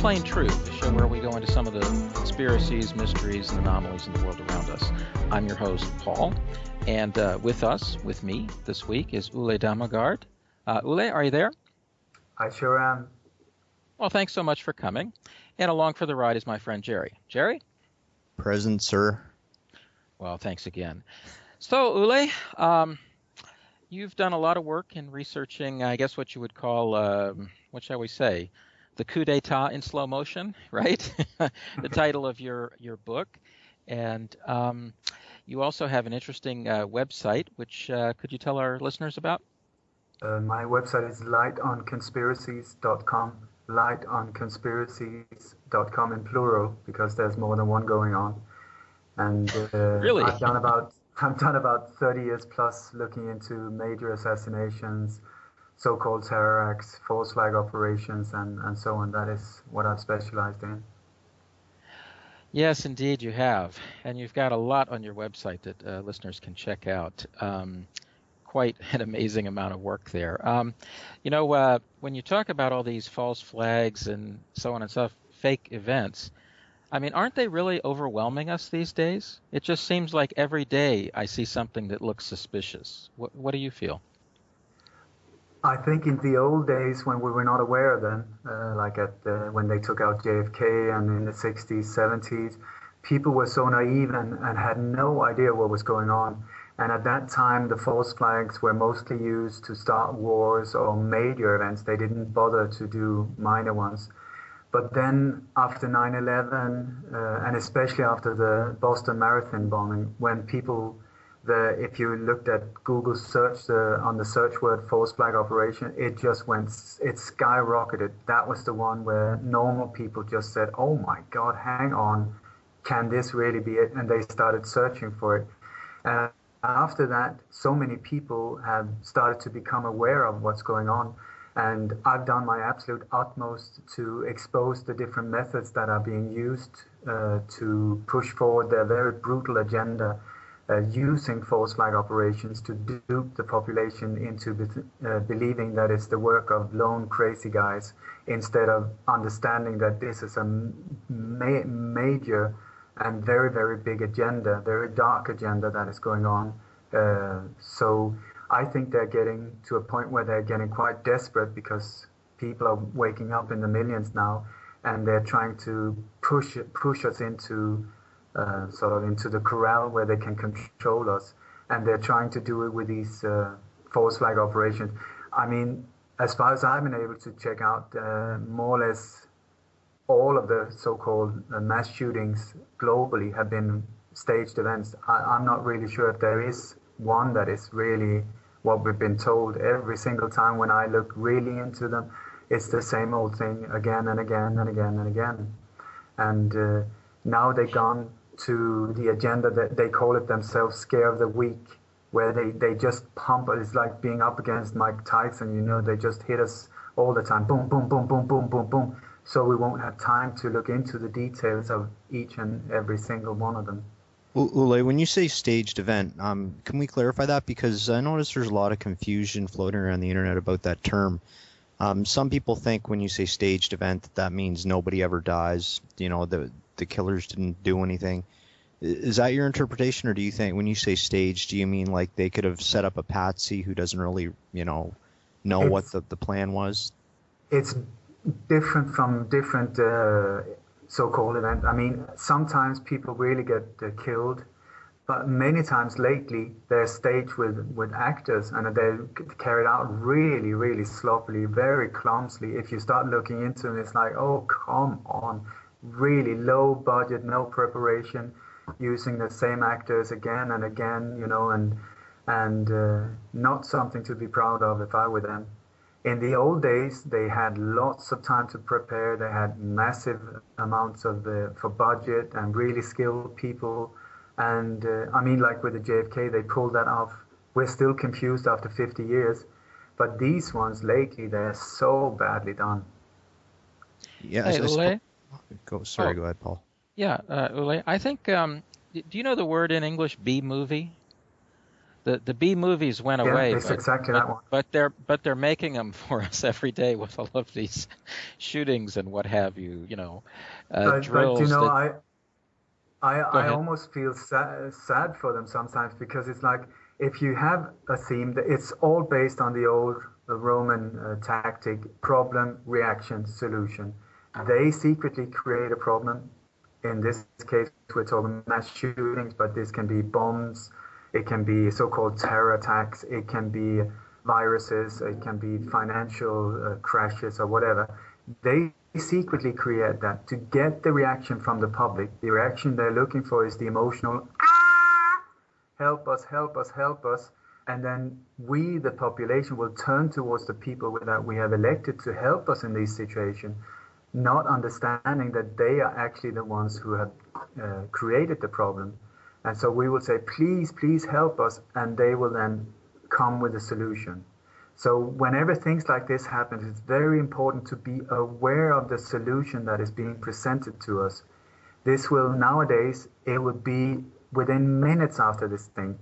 Plain Truth, the show where we go into some of the conspiracies, mysteries, and anomalies in the world around us. I'm your host, Paul, and with me this week is Ule Dammegard. Ule, are you there? I sure am. Well, thanks so much for coming. And along for the ride is my friend Jerry. Jerry? Present, sir. Well, thanks again. So, Ule, you've done a lot of work in researching, I guess, what you would call, what shall we say, the coup d'etat in slow motion, right? The title of your book. And you also have an interesting website, which could you tell our listeners about? My website is lightonconspiracies.com, lightonconspiracies.com in plural, because there's more than one going on. And really? I've done about 30 years plus looking into major assassinations, so-called terror acts, false flag operations, and so on. That is what I've specialized in. Yes, indeed you have. And you've got a lot on your website that listeners can check out. Quite an amazing amount of work there. When you talk about all these false flags and so on and stuff, fake events, I mean, aren't they really overwhelming us these days? It just seems like every day I see something that looks suspicious. What do you feel? I think in the old days when we were not aware of them, like when they took out JFK and in the 60s, 70s, people were so naive and had no idea what was going on. And at that time, the false flags were mostly used to start wars or major events. They didn't bother to do minor ones. But then after 9/11, and especially after the Boston Marathon bombing, when people, if you looked at Google search on the search word false flag operation, it skyrocketed. That was the one where normal people just said, oh my God, hang on, can this really be it? And they started searching for it. After that, so many people have started to become aware of what's going on. And I've done my absolute utmost to expose the different methods that are being used to push forward their very brutal agenda, using false flag operations to dupe the population into believing that it's the work of lone crazy guys, instead of understanding that this is a major and very, very big agenda, very dark agenda that is going on. So I think they're getting to a point where they're getting quite desperate, because people are waking up in the millions now, and they're trying to push us into into the corral where they can control us, and they're trying to do it with these false flag operations. I mean, as far as I've been able to check out, more or less all of the so-called mass shootings globally have been staged events. I'm not really sure if there is one that is really what we've been told. Every single time when I look really into them, it's the same old thing again and again and again and again. And now they've gone to the agenda that they call it themselves, scare of the week, where they just pump. It's like being up against Mike Tyson, they just hit us all the time. Boom, boom, boom, boom, boom, boom, boom. So we won't have time to look into the details of each and every single one of them. Ule, when you say staged event, can we clarify that? Because I notice there's a lot of confusion floating around the internet about that term. Some people think when you say staged event, that means nobody ever dies. The killers didn't do anything. Is that your interpretation, or do you think when you say staged, do you mean like they could have set up a patsy who doesn't really, know what the plan was? It's different from different so-called events. I mean, sometimes people really get killed, but many times lately they're staged with actors, and they're carried out really, really sloppily, very clumsily. If you start looking into them, it's like, oh, come on, really low budget, no preparation, using the same actors again and again, and not something to be proud of if I were them. In the old days, they had lots of time to prepare. They had massive amounts for budget and really skilled people. And I mean, like with the JFK, they pulled that off. We're still confused after 50 years. But these ones lately, they're so badly done. Yeah. Hey, Ule? Go ahead, Paul. Yeah, Ule, I think, do you know the word in English, B-movie? The B movies went Yeah, away, it's exactly that one. but they're making them for us every day with all of these shootings and what have you. But Drills that. Go I ahead. almost feel sad for them sometimes, because it's like, if you have a theme that it's all based on the old Roman tactic: problem, reaction, solution. They secretly create a problem. In this case, we're talking mass shootings, but this can be bombs, it can be so-called terror attacks, it can be viruses, it can be financial crashes or whatever. They secretly create that to get the reaction from the public. The reaction they're looking for is the emotional, help us, help us, help us. And then we, the population, will turn towards the people that we have elected to help us in these situations, not understanding that they are actually the ones who have created the problem. And so we will say, please, please help us, and they will then come with a solution. So whenever things like this happen, it's very important to be aware of the solution that is being presented to us. This will, nowadays, it will be within minutes after this thing.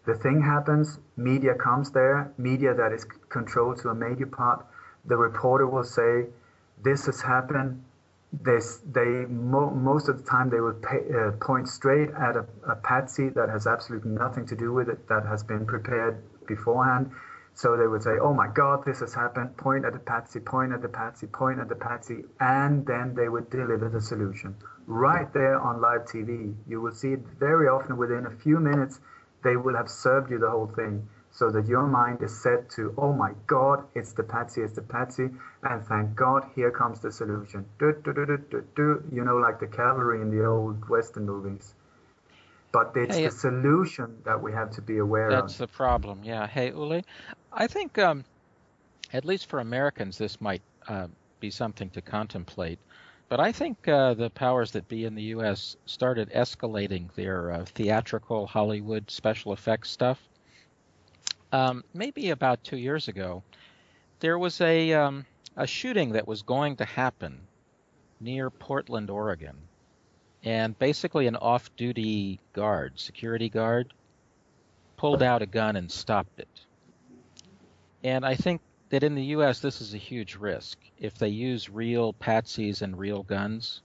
The thing happens, media comes there, media that is controlled to a major part. The reporter will say, this has happened. Most of the time they will point straight at a patsy that has absolutely nothing to do with it, that has been prepared beforehand. So they would say, oh my God, this has happened, point at the patsy, point at the patsy, point at the patsy, and then they would deliver the solution. Right there on live TV, you will see it very often. Within a few minutes, they will have served you the whole thing, so that your mind is set to, oh my God, it's the patsy, and thank God, here comes the solution. Like the cavalry in the old Western movies. But it's the solution that we have to be aware of. That's the problem, yeah. Hey, Uli, I think, at least for Americans, this might be something to contemplate. But I think the powers that be in the U.S. started escalating their theatrical Hollywood special effects stuff. Maybe about 2 years ago, there was a shooting that was going to happen near Portland, Oregon. And basically an off-duty guard, security guard, pulled out a gun and stopped it. And I think that in the U.S. this is a huge risk. If they use real patsies and real guns,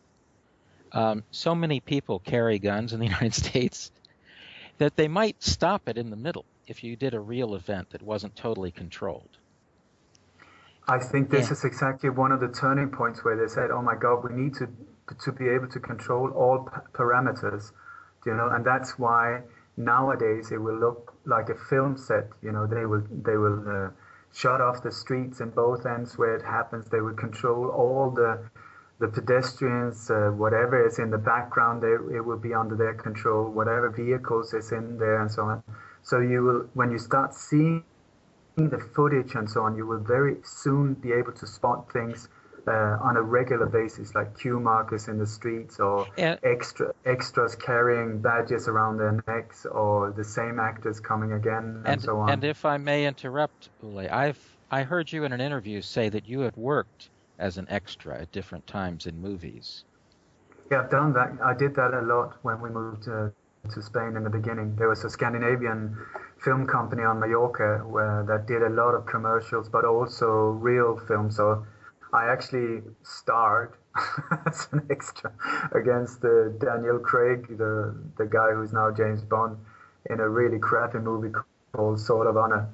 so many people carry guns in the United States that they might stop it in the middle if you did a real event that wasn't totally controlled. I think this is exactly one of the turning points where they said, oh my God, we need to be able to control all parameters, and that's why nowadays it will look like a film set. They will shut off the streets in both ends where it happens. They will control all the pedestrians, whatever is in the background, it will be under their control, whatever vehicles is in there and so on. So you will, when you start seeing the footage and so on, you will very soon be able to spot things on a regular basis, like queue markers in the streets, or extras carrying badges around their necks, or the same actors coming again, and so on. And if I may interrupt, Ule, I heard you in an interview say that you had worked as an extra at different times in movies. Yeah, I've done that. I did that a lot when we moved to Spain in the beginning. There was a Scandinavian film company on Mallorca that did a lot of commercials, but also real films. So I actually starred as an extra against Daniel Craig, the guy who's now James Bond, in a really crappy movie called Sword of Honor.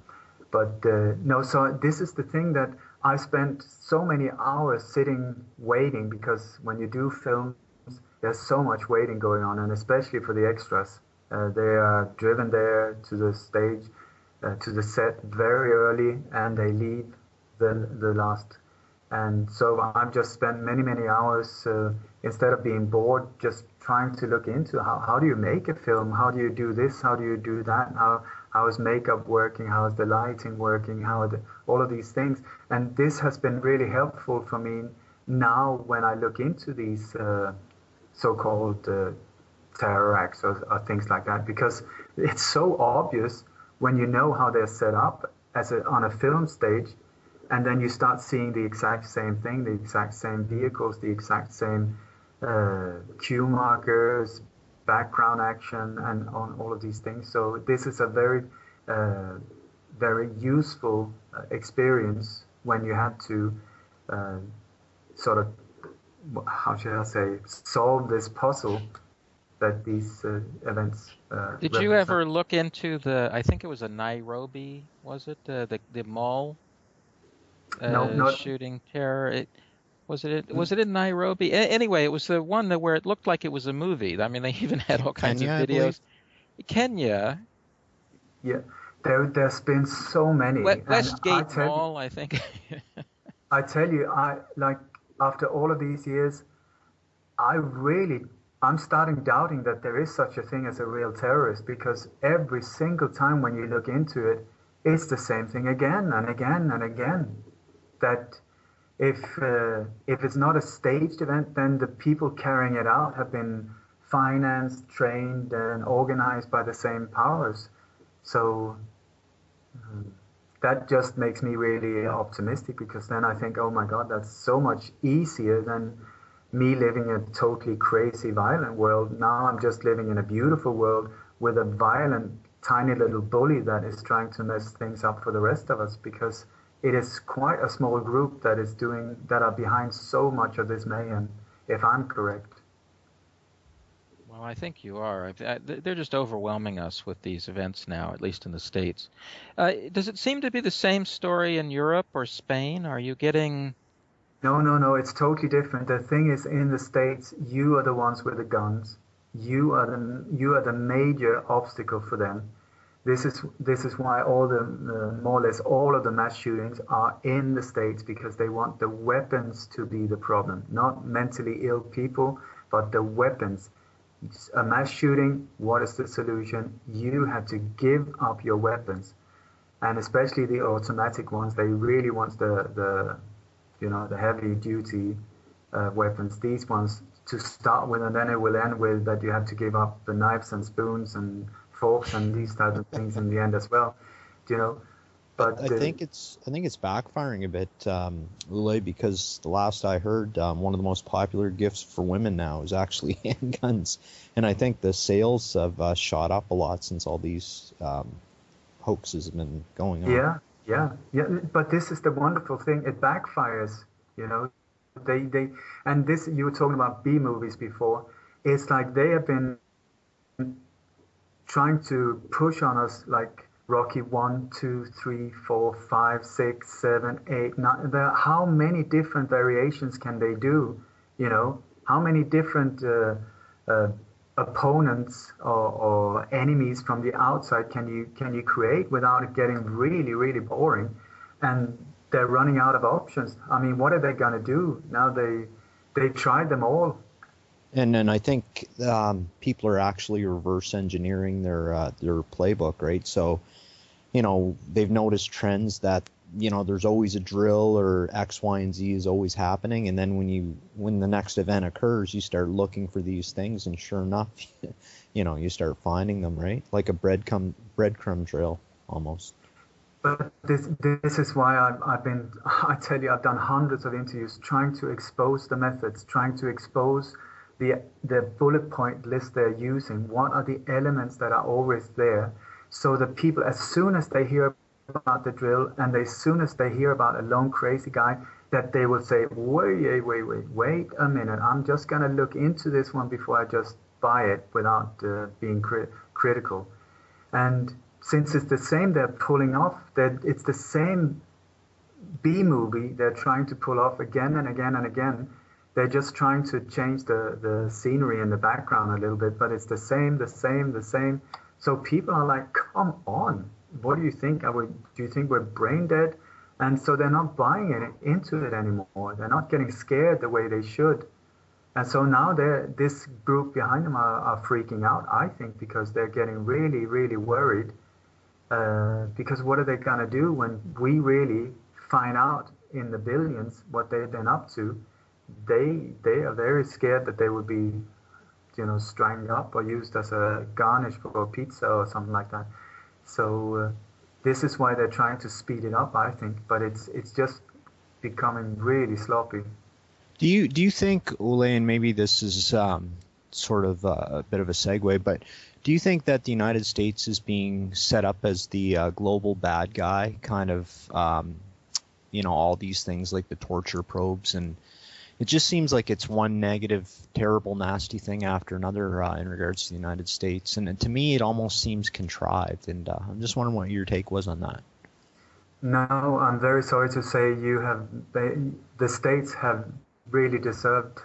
But so this is the thing, that I spent so many hours sitting waiting, because when you do films, there's so much waiting going on, and especially for the extras. They are driven there to the stage, to the set very early, and they leave the last. And so I've just spent many hours, instead of being bored, just trying to look into how do you make a film? How do you do this? How do you do that? How is makeup working? How is the lighting working? How are all of these things? And this has been really helpful for me now when I look into these so-called terror acts or things like that, because it's so obvious when you know how they're set up on a film stage, and then you start seeing the exact same thing, the exact same vehicles, the exact same cue markers, background action, and on all of these things. So this is a very very useful experience when you had to sort of, how should I say, solve this puzzle that these events Did you represent. ever look into I think it was a Nairobi, was it? The mall No, not shooting terror? Was it in Nairobi? Anyway, it was the one where it looked like it was a movie. I mean, they even had all kinds of Kenya, I believe. videos. Kenya, yeah. There's been so many, and Westgate Mall, I think. I tell you, I like after all of these years, I really, I'm starting doubting that there is such a thing as a real terrorist because every single time when you look into it, it's the same thing again and again and again. That if it's not a staged event, then the people carrying it out have been financed, trained, and organized by the same powers. So that just makes me really optimistic because then I think, oh my God, that's so much easier than me living in a totally crazy, violent world. Now I'm just living in a beautiful world with a violent, tiny little bully that is trying to mess things up for the rest of us because it is quite a small group that are behind so much of this mayhem, if I'm correct. Well, I think you are. They're just overwhelming us with these events now, at least in the States. Does it seem to be the same story in Europe or Spain? Are you getting... No, it's totally different. The thing is, in the States, you are the ones with the guns. You are the major obstacle for them. This is why all the more or less all of the mass shootings are in the States because they want the weapons to be the problem, not mentally ill people, but the weapons. A mass shooting, what is the solution? You have to give up your weapons, and especially the automatic ones. They really want the heavy duty weapons. These ones to start with, and then it will end with that you have to give up the knives and spoons and forks and these types of things in the end as well. But I think it's backfiring a bit, Ule, because the last I heard, one of the most popular gifts for women now is actually handguns, and I think the sales have shot up a lot since all these hoaxes have been going on. Yeah. But this is the wonderful thing. It backfires. They and this you were talking about B movies before. It's like they have been trying to push on us like Rocky 1, 2, 3, 4, 5, 6, 7, 8, 9. How many different variations can they do? How many different opponents or enemies from the outside can you create without it getting really, really boring? And they're running out of options. I mean, what are they going to do now? They tried them all. And then I think people are actually reverse engineering their playbook, right? So, they've noticed trends that, there's always a drill or X, Y, and Z is always happening. And then when the next event occurs, you start looking for these things. And sure enough, you start finding them, right? Like a breadcrumb trail almost. But this is why I tell you, I've done hundreds of interviews trying to expose the methods, trying to expose the bullet point list they're using. What are the elements that are always there? So the people, as soon as they hear about the drill and as soon as they hear about a lone crazy guy, that they will say, wait a minute, I'm just going to look into this one before I just buy it without being critical. And since it's the same they're pulling off, that it's the same B movie they're trying to pull off again and again and again. They're just trying to change the scenery in the background a little bit, but it's the same. So people are like, come on, what do you think? Do you think we're brain dead? And so they're not buying into it anymore. They're not getting scared the way they should. And so now this group behind them are freaking out, I think, because they're getting really, really worried. Because what are they going to do when we really find out in the billions what they've been up to? They are very scared that they would be, strung up or used as a garnish for pizza or something like that. So this is why they're trying to speed it up, I think. But it's just becoming really sloppy. Do you think, Ole, and maybe this is sort of a bit of a segue, but do you think that the United States is being set up as the global bad guy, kind of, all these things like the torture probes, and it just seems like it's one negative, terrible, nasty thing after another in regards to the United States, and to me it almost seems contrived, and I'm just wondering what your take was on that. No, I'm very sorry to say the states have really deserved.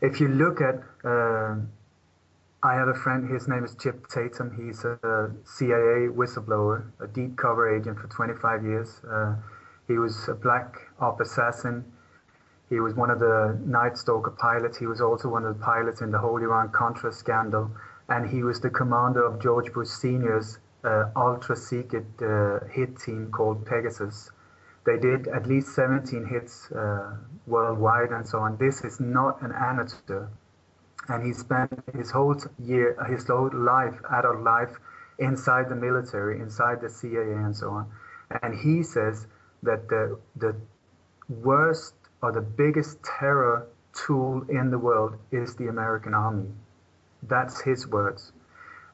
If you look at, I have a friend. His name is Chip Tatum. He's a CIA whistleblower, a deep cover agent for 25 years. He was a black op assassin. He was one of the Night Stalker pilots. He was also one of the pilots in the whole Iran-Contra scandal, and he was the commander of George Bush Sr.'s ultra-secret hit team called Pegasus. They did at least 17 hits worldwide and so on. This is not an amateur. And he spent his whole life, adult life, inside the military, inside the CIA and so on. And he says that the worst or the biggest terror tool in the world is the American army. That's his words.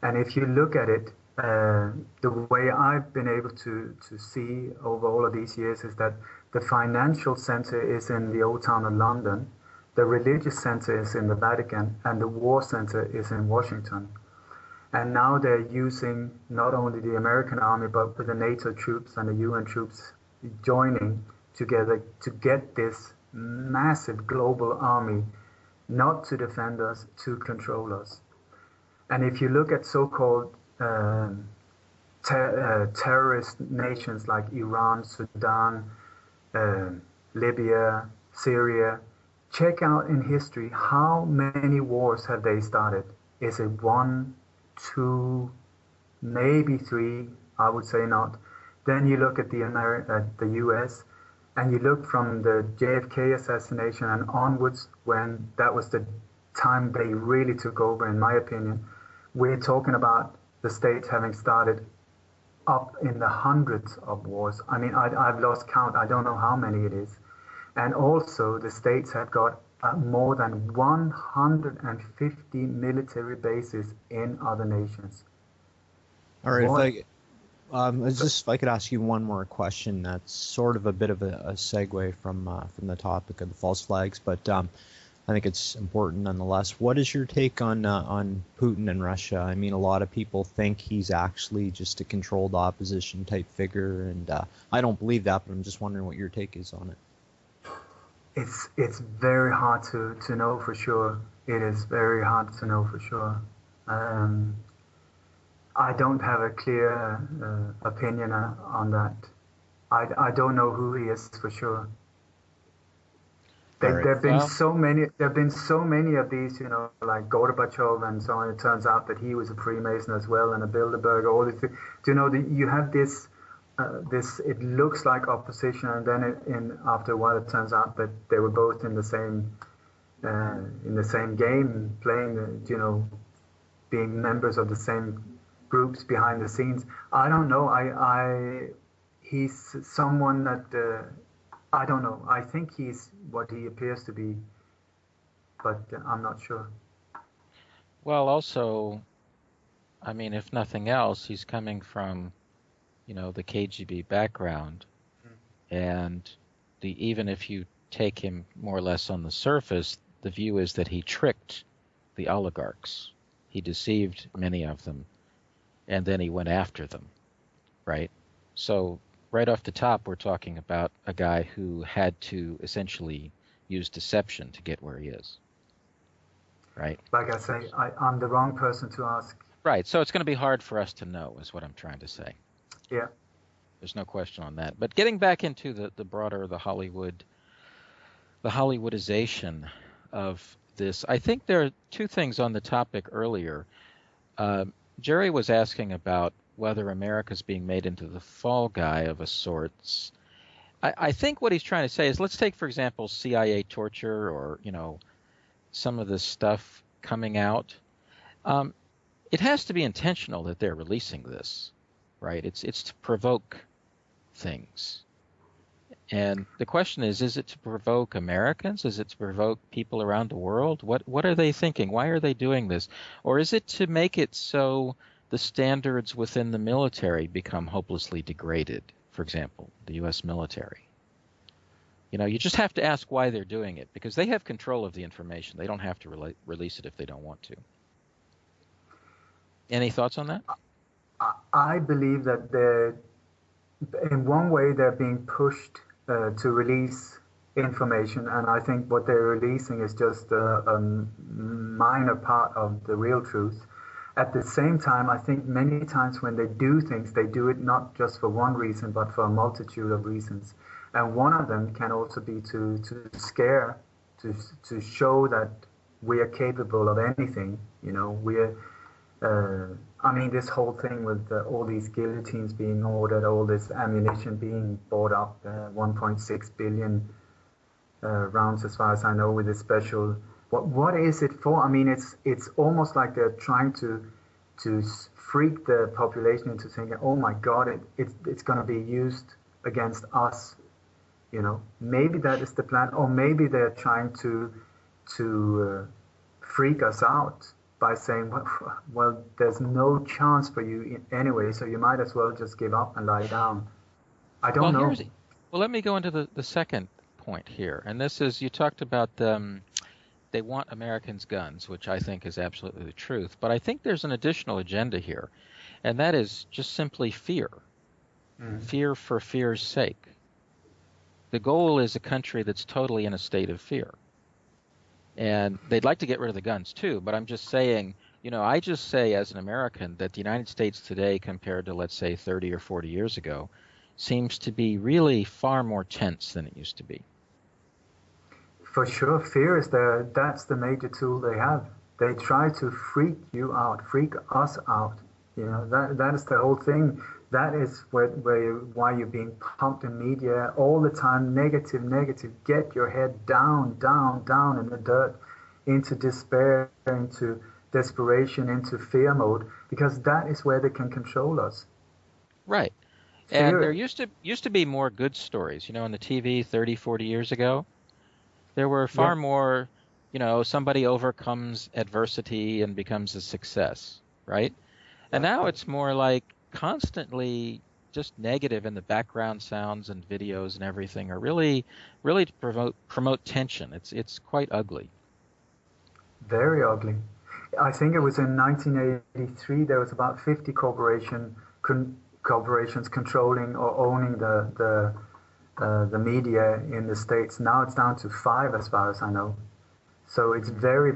And if you look at it, the way I've been able to see over all of these years is that the financial center is in the old town of London, the religious center is in the Vatican, and the war center is in Washington. And now they're using not only the American army, but with the NATO troops and the UN troops joining together to get this massive global army, not to defend us, to control us. And if you look at so-called terrorist nations like Iran, Sudan, Libya, Syria, check out in history how many wars have they started. Is it 1, 2, maybe 3? I would say not. Then you look at the US, and you look from the JFK assassination and onwards, when that was the time they really took over, in my opinion. We're talking about the states having started up in the hundreds of wars. I mean, I've lost count. I don't know how many it is. And also, the states have got more than 150 military bases in other nations. All right, if I could ask you one more question. That's sort of a bit of a segue from the topic of the false flags, but I think it's important nonetheless. What is your take on Putin and Russia? I mean, a lot of people think he's actually just a controlled opposition type figure, and I don't believe that, but I'm just wondering what your take is on it. It's very hard to know for sure. It is very hard to know for sure. I don't have a clear opinion on that. I don't know who he is for sure. There have been so many. There have been so many of these, like Gorbachev and so on. It turns out that he was a Freemason as well, and a Bilderberg. All these things. You have this. It looks like opposition, and then after a while, it turns out that they were both in the same game, playing. Being members of the same groups behind the scenes. I don't know. He's someone that. I don't know. I think he's what he appears to be, but I'm not sure. Well, also, I mean, if nothing else, he's coming from, the KGB background, and even if you take him more or less on the surface, the view is that he tricked the oligarchs. He deceived many of them, and then he went after them, right? So right off the top, we're talking about a guy who had to essentially use deception to get where he is, right? Like I say, I'm the wrong person to ask. Right, so it's going to be hard for us to know, is what I'm trying to say. Yeah. There's no question on that. But getting back into the broader, the Hollywoodization of this, I think there are two things on the topic earlier. Jerry was asking about whether America's being made into the fall guy of a sorts. I think what he's trying to say is, let's take, for example, CIA torture or, some of this stuff coming out. It has to be intentional that they're releasing this, right? It's to provoke things. And the question is it to provoke Americans? Is it to provoke people around the world? What are they thinking? Why are they doing this? Or is it to make it so the standards within the military become hopelessly degraded? For example, the U.S. military. You know, you just have to ask why they're doing it, because they have control of the information. They don't have to release it if they don't want to. Any thoughts on that? I believe that in one way they're being pushed to release information, and I think what they're releasing is just a minor part of the real truth. At the same time, I think many times when they do things, they do it not just for one reason, but for a multitude of reasons. And one of them can also be to scare, to show that we are capable of anything. You know, I mean, this whole thing with all these guillotines being ordered, all this ammunition being bought up, 1.6 billion rounds, as far as I know, with this special. What is it for? I mean, it's almost like they're trying to freak the population into thinking, oh my God, it's going to be used against us. You know, maybe that is the plan, or maybe they're trying to freak us out by saying, well, there's no chance for you anyway, so you might as well just give up and lie down. I don't know. Well, let me go into the second point here, and this is, you talked about they want Americans' guns, which I think is absolutely the truth, but I think there's an additional agenda here, and that is just simply fear. Fear for fear's sake. The goal is a country that's totally in a state of fear. And they'd like to get rid of the guns too, but I'm just saying, you know, I just say as an American that the United States today compared to, let's say, 30 or 40 years ago, seems to be really far more tense than it used to be. For sure, fear is that's the major tool they have. They try to freak you out, freak us out. You know, that is the whole thing. That is why you're being pumped in media all the time, negative. Get your head down in the dirt, into despair, into desperation, into fear mode, because that is where they can control us. Right. And there used to be more good stories, you know, on the TV 30, 40 years ago. There were far more, you know, somebody overcomes adversity and becomes a success, right? And now it's more like constantly just negative, and the background sounds and videos and everything are really to promote tension. It's quite ugly. Very ugly. I think it was in 1983 there was about 50 corporations controlling or owning the media in the States. Now it's down to 5, as far as I know. So it's very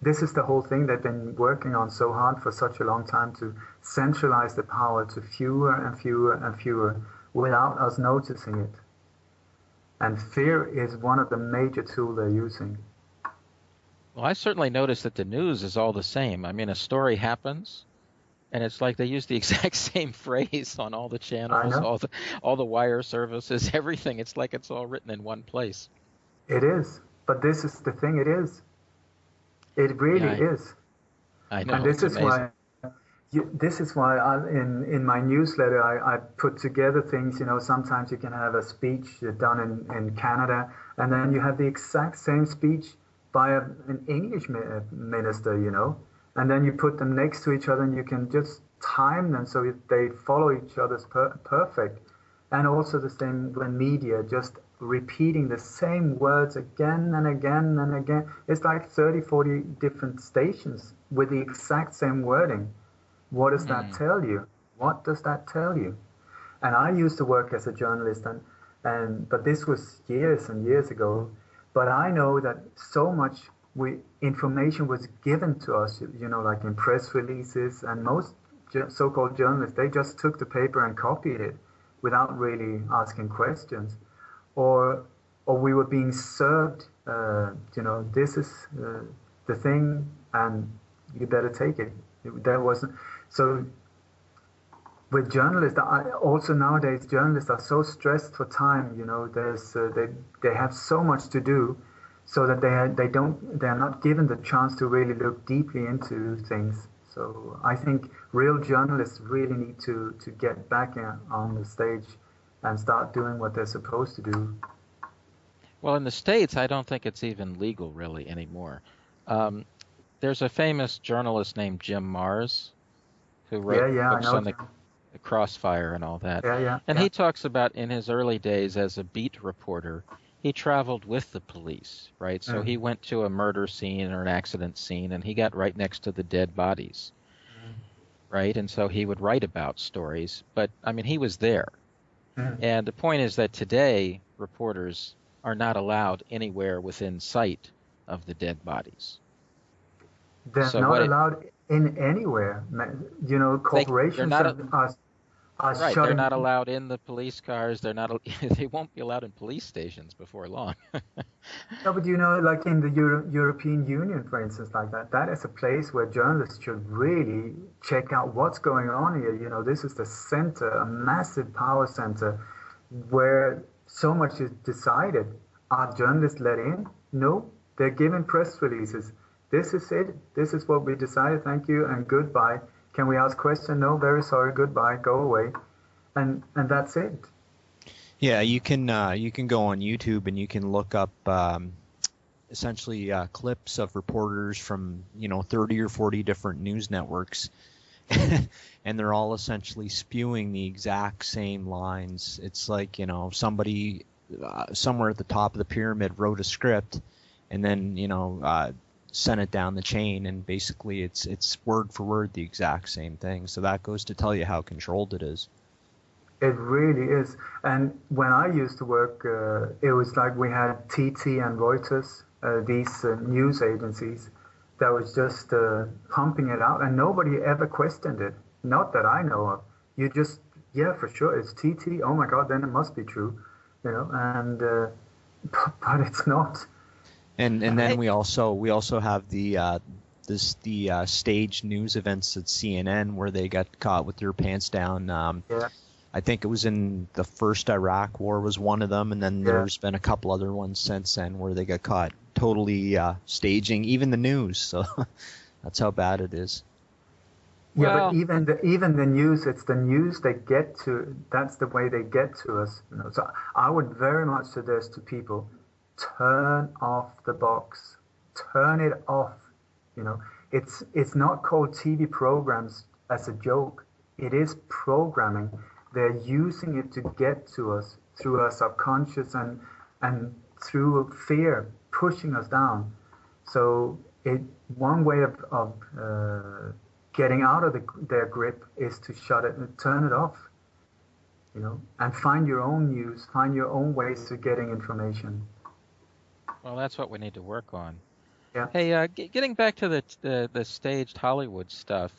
this is the whole thing they've been working on so hard for such a long time, to centralize the power to fewer and fewer without us noticing it. And fear is one of the major tools they're using. Well, I certainly noticed that the news is all the same. I mean, a story happens, and it's like they use the exact same phrase on all the channels, all the wire services, everything. It's like it's all written in one place. It is. But this is the thing, it is. It really is. I know. And this is why in my newsletter I put together things. You know, sometimes you can have a speech done in Canada, and then you have the exact same speech by an English minister. You know, and then you put them next to each other, and you can just time them so they follow each other's perfect. And also the same when media just repeating the same words again and again and again. It's like 30, 40 different stations with the exact same wording. What does that tell you? What does that tell you? And I used to work as a journalist, but this was years and years ago. But I know that so much information was given to us, you know, like in press releases, and most so-called journalists, they just took the paper and copied it without really asking questions. Or we were being served, you know, this is the thing, and you better take it. There wasn't. So with journalists, also nowadays journalists are so stressed for time. You know, they have so much to do, so that they're not given the chance to really look deeply into things. So I think real journalists really need to get back on the stage and start doing what they're supposed to do. Well, in the States, I don't think it's even legal really anymore. Um, there's a famous journalist named Jim Marrs who wrote I books know, on the Jim. Crossfire and all that. Yeah. And he talks about in his early days as a beat reporter, he traveled with the police, right? So he went to a murder scene or an accident scene and he got right next to the dead bodies, right? And so he would write about stories, but I mean, he was there. And the point is that today, reporters are not allowed anywhere within sight of the dead bodies. They're So not allowed in anywhere. You know, corporations are right, shutting. they're not allowed in the police cars. They're not. They won't be allowed in police stations before long. No, but you know, like in the European Union, for instance, like that is a place where journalists should really check out what's going on here. You know, this is the center, a massive power center, where so much is decided. Are journalists let in? No, they're given press releases. This is it. This is what we decided. Thank you and goodbye. Can we ask questions? No, very sorry. Goodbye. Go away. And that's it. Yeah, you can go on YouTube and you can look up essentially clips of reporters from 30 or 40 different news networks, and they're all essentially spewing the exact same lines. It's like somebody somewhere at the top of the pyramid wrote a script, and then sent it down the chain, and basically it's word for word the exact same thing. So that goes to tell you how controlled it is. It really is. And when I used to work, it was like we had TT and Reuters, these news agencies that was just pumping it out, and nobody ever questioned it. Not that I know of. You just, yeah, for sure, it's TT. Oh my God, then it must be true, And but it's not. And then we also have the staged news events at CNN where they got caught with their pants down. Yeah. I think it was in the first Iraq War was one of them, and then there's been a couple other ones since then where they got caught totally staging even the news. So that's how bad it is. Yeah, well, but even the news, it's the news they get to. That's the way they get to us. So I would very much suggest to people, turn off the box, turn it off. It's not called TV programs as a joke. It is programming. They're using it to get to us through our subconscious and through fear, pushing us down. So one way of getting out of their grip is to shut it and turn it off, and find your own news, find your own ways to getting information. Well, that's what we need to work on. Yeah. Hey, getting back to the staged Hollywood stuff,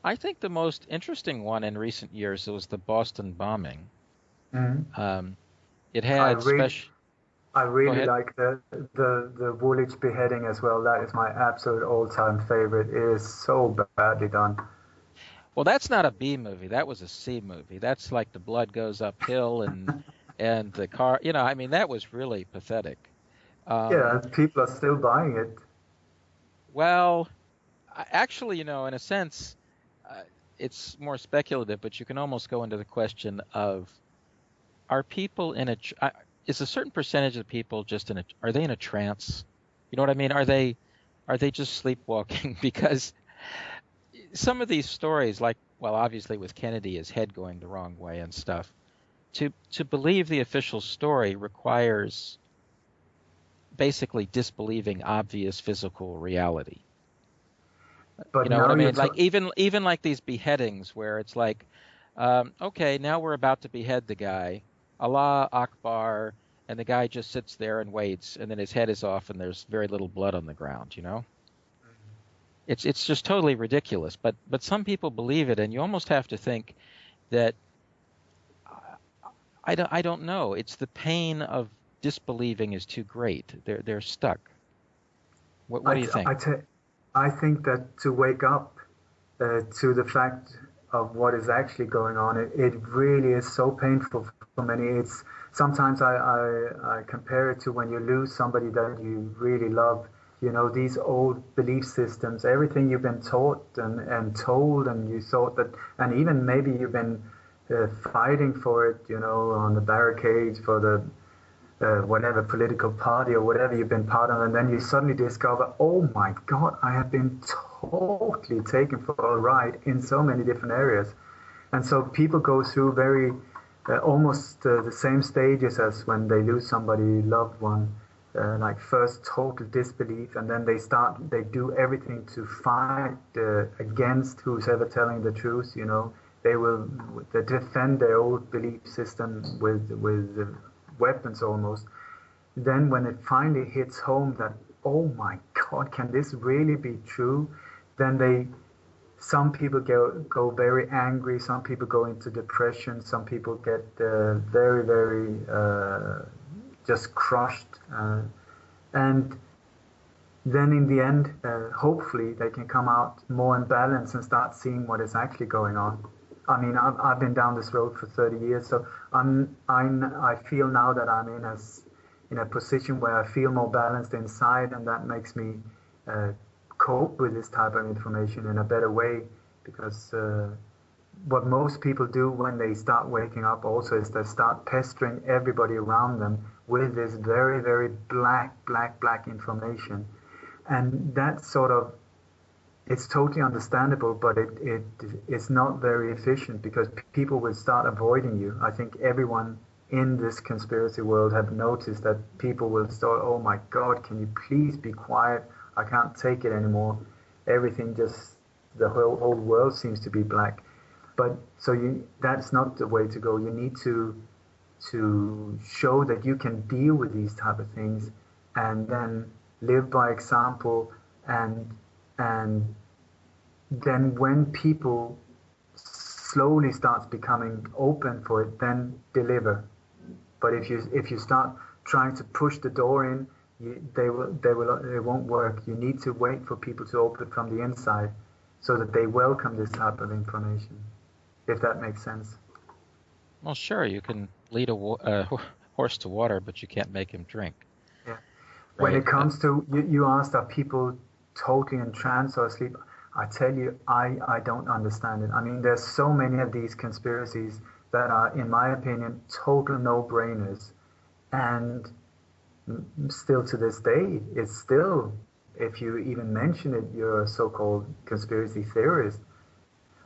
I think the most interesting one in recent years was the Boston bombing. Mm-hmm. It had special. I really like the Woolwich beheading as well. That is my absolute all-time favorite. It is so badly done. Well, that's not a B movie. That was a C movie. That's like the blood goes uphill and the car. That was really pathetic. Yeah, people are still buying it. Well, actually, in a sense, it's more speculative, but you can almost go into the question of, are people is a certain percentage of people just are they in a trance? You know what I mean? Are they just sleepwalking? Because some of these stories, like, well, obviously with Kennedy, his head going the wrong way and stuff, to believe the official story requires basically disbelieving obvious physical reality. But you know what I mean? Like even like these beheadings where it's like, okay, now we're about to behead the guy, Allah Akbar, and the guy just sits there and waits, and then his head is off, and there's very little blood on the ground. It's just totally ridiculous. But some people believe it, and you almost have to think that I don't know. It's the pain of disbelieving is too great. They're stuck. What do you think? I think that to wake up to the fact of what is actually going on, it really is so painful for many. Sometimes I compare it to when you lose somebody that you really love. These old belief systems, everything you've been taught and told, and you thought that, and even maybe you've been fighting for it, on the barricades for the whatever political party or whatever you've been part of, and then you suddenly discover, oh my God, I have been totally taken for a ride in so many different areas. And so people go through very almost the same stages as when they lose somebody loved one, like first total disbelief, and then they do everything to fight against who's ever telling the truth. They defend their old belief system with weapons almost. Then when it finally hits home that, oh my God, can this really be true? Then some people go very angry, some people go into depression, some people get very, very just crushed. And then in the end, hopefully they can come out more in balance and start seeing what is actually going on. I mean, I've been down this road for 30 years, so I feel now that I'm in a position where I feel more balanced inside, and that makes me cope with this type of information in a better way. Because what most people do when they start waking up also is they start pestering everybody around them with this very, very black information, and that sort of, it's totally understandable, but it's not very efficient because people will start avoiding you. I think everyone in this conspiracy world have noticed that people will start, oh my God, can you please be quiet? I can't take it anymore. Everything the whole world seems to be black. But so that's not the way to go. You need to show that you can deal with these type of things and then live by example, and then when people slowly starts becoming open for it, then deliver. But if you start trying to push the door in, it won't work. You need to wait for people to open from the inside so that they welcome this type of information, if that makes sense. Well, sure, you can lead a horse to water, but you can't make him drink. Yeah. Right? When it comes to, you asked, are people totally in trance or asleep? I tell you, I don't understand it. I mean, there's so many of these conspiracies that are, in my opinion, total no-brainers. And still to this day, it's still, if you even mention it, you're a so-called conspiracy theorist.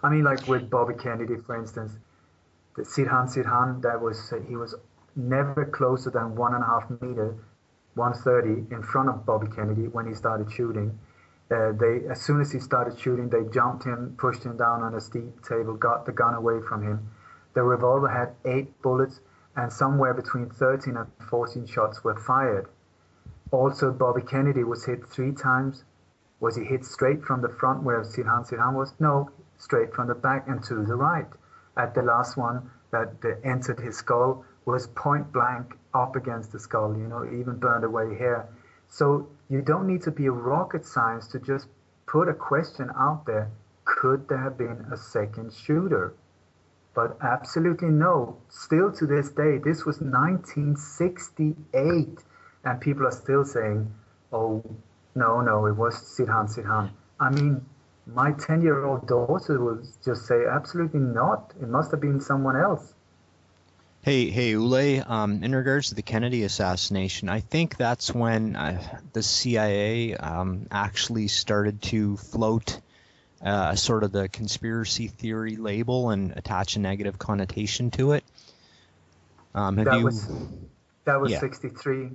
I mean, like with Bobby Kennedy, for instance, the Sirhan, he was never closer than 1.5 meter, 130 in front of Bobby Kennedy when he started shooting. As soon as he started shooting, they jumped him, pushed him down on a steep table, got the gun away from him. The revolver had 8 bullets, and somewhere between 13 and 14 shots were fired. Also, Bobby Kennedy was hit 3 times. Was he hit straight from the front where Sirhan was? No, straight from the back and to the right. At the last one that entered his skull was point blank up against the skull, even burned away hair. So you don't need to be a rocket science to just put a question out there. Could there have been a second shooter? But absolutely no. Still to this day, this was 1968, and people are still saying, oh, no, it was Sirhan. I mean, my 10-year-old daughter will just say, absolutely not. It must have been someone else. Hey, Ule, in regards to the Kennedy assassination, I think that's when the CIA actually started to float sort of the conspiracy theory label and attach a negative connotation to it. That was 63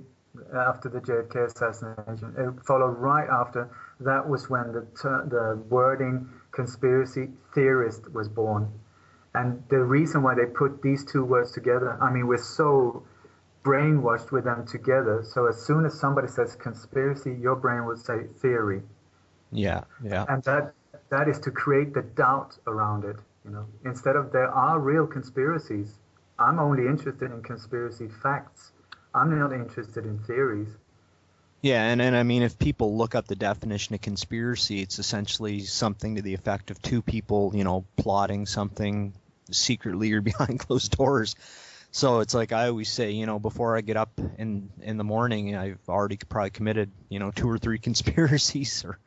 after the JFK assassination. It followed right after. That was when the wording conspiracy theorist was born. And the reason why they put these two words together, I mean, we're so brainwashed with them together. So as soon as somebody says conspiracy, your brain will say theory. Yeah. And that is to create the doubt around it, Instead of there are real conspiracies. I'm only interested in conspiracy facts. I'm not interested in theories. Yeah, and I mean, if people look up the definition of conspiracy, it's essentially something to the effect of two people, plotting something secretly or behind closed doors. So it's like I always say, before I get up in the morning, I've already probably committed, 2 or 3 conspiracies, or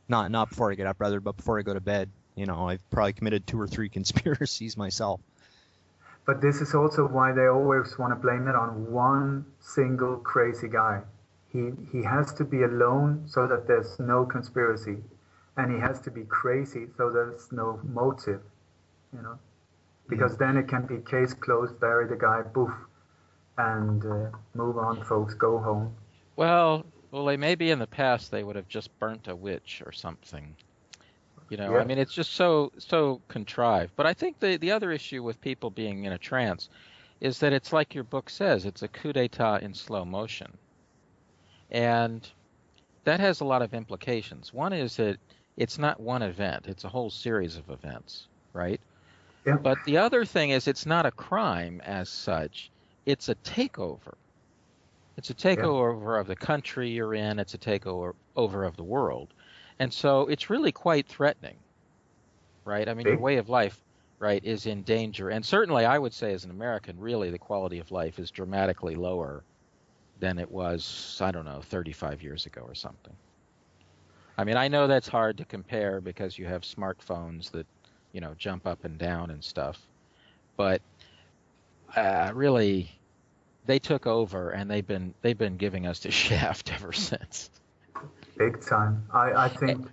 not before I get up, rather, but before I go to bed, I've probably committed 2 or 3 conspiracies myself. But this is also why they always want to blame it on one single crazy guy. He has to be alone so that there's no conspiracy, and he has to be crazy so there's no motive, you know, because then it can be case closed, bury the guy, boof, and move on, folks, go home. Well, maybe in the past they would have just burnt a witch or something. You know, Yeah. I mean, it's just so contrived. But I think the other issue with people being in a trance is that it's like your book says, it's a coup d'etat in slow motion. And that has a lot of implications. One is that it's not one event, it's a whole series of events, right? Yeah. But the other thing is it's not a crime as such, it's a takeover. It's a takeover of the country you're in, it's a takeover of the world. And so it's really quite threatening, right? I mean, your way of life, right, is in danger. And certainly I would say as an American, really the quality of life is dramatically lower than it was, I don't know, 35 years ago or something. I mean, I know that's hard to compare because you have smartphones that, you know, jump up and down and stuff. But really, they took over and they've been giving us the shaft ever since. Big time. I think,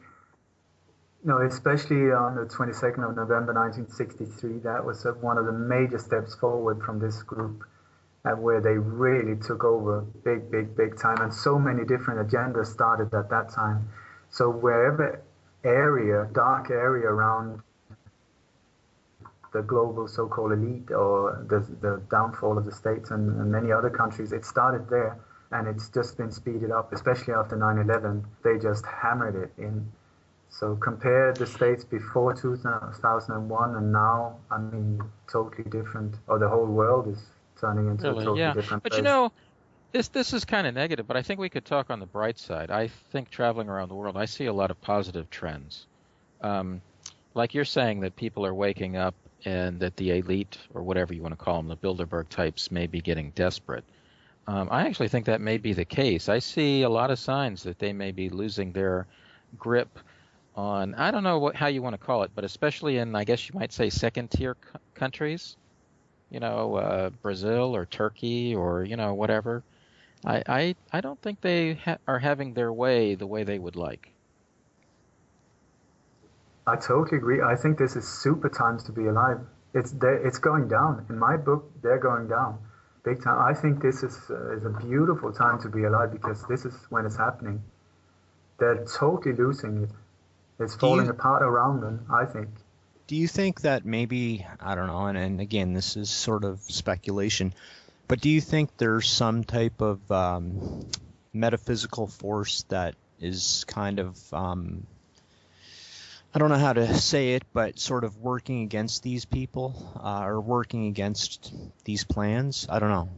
no, especially on the 22nd of November 1963, that was one of the major steps forward from this group, where they really took over big time. And so many different agendas started at that time. So wherever dark area around the global so-called elite or the downfall of the states and many other countries, it started there. And it's just been speeded up, especially after 9/11. They just hammered it in. So compare the states before 2001 and now, I mean, totally different. Or the whole world is turning into a totally different place. But you know, this is kind of negative, but I think we could talk on the bright side. I think traveling around the world, I see a lot of positive trends. Like you're saying that people are waking up and that the elite, or whatever you want to call them, the Bilderberg types, may be getting desperate. I actually think that may be the case. I see a lot of signs that they may be losing their grip on, I don't know how you want to call it, but especially in, I guess you might say, second-tier countries, you know, Brazil or Turkey or, you know, whatever. I don't think they are having their way the way they would like. I totally agree. I think this is super times to be alive. It's going down. In my book, they're going down. Big time. I think this is a beautiful time to be alive because this is when it's happening. They're totally losing it. It's falling apart around them, I think. Do you think that maybe, I don't know, and again, this is sort of speculation, but do you think there's some type of metaphysical force that is kind of, I don't know how to say it, but sort of working against these people or working against these plans? I don't know.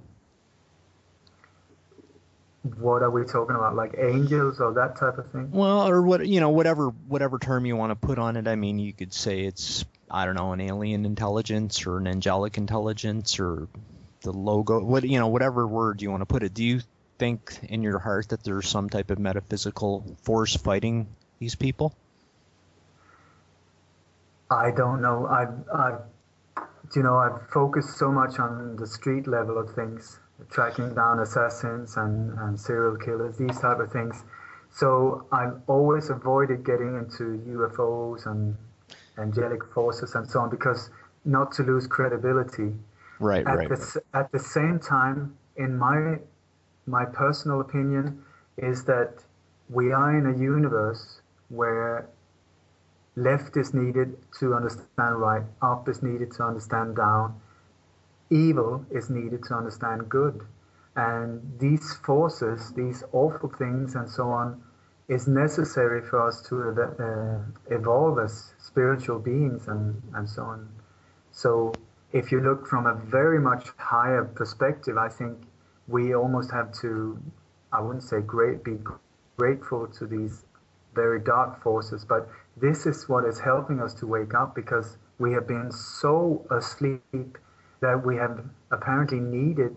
What are we talking about? Like angels or that type of thing? Well, or what, you know, whatever term you want to put on it. I mean, you could say it's, I don't know, an alien intelligence or an angelic intelligence or the logo, whatever word you want to put it. Do you think in your heart that there's some type of metaphysical force fighting these people? I don't know. I've focused so much on the street level of things, tracking down assassins and serial killers, these type of things. So I've always avoided getting into UFOs and angelic forces and so on, because not to lose credibility. Right. At the same time, in my personal opinion, is that we are in a universe where left is needed to understand right, up is needed to understand down, evil is needed to understand good. And these forces, these awful things and so on, is necessary for us to evolve as spiritual beings and so on. So if you look from a very much higher perspective, I think we almost have to, I wouldn't say be grateful to these very dark forces, but this is what is helping us to wake up, because we have been so asleep that we have apparently needed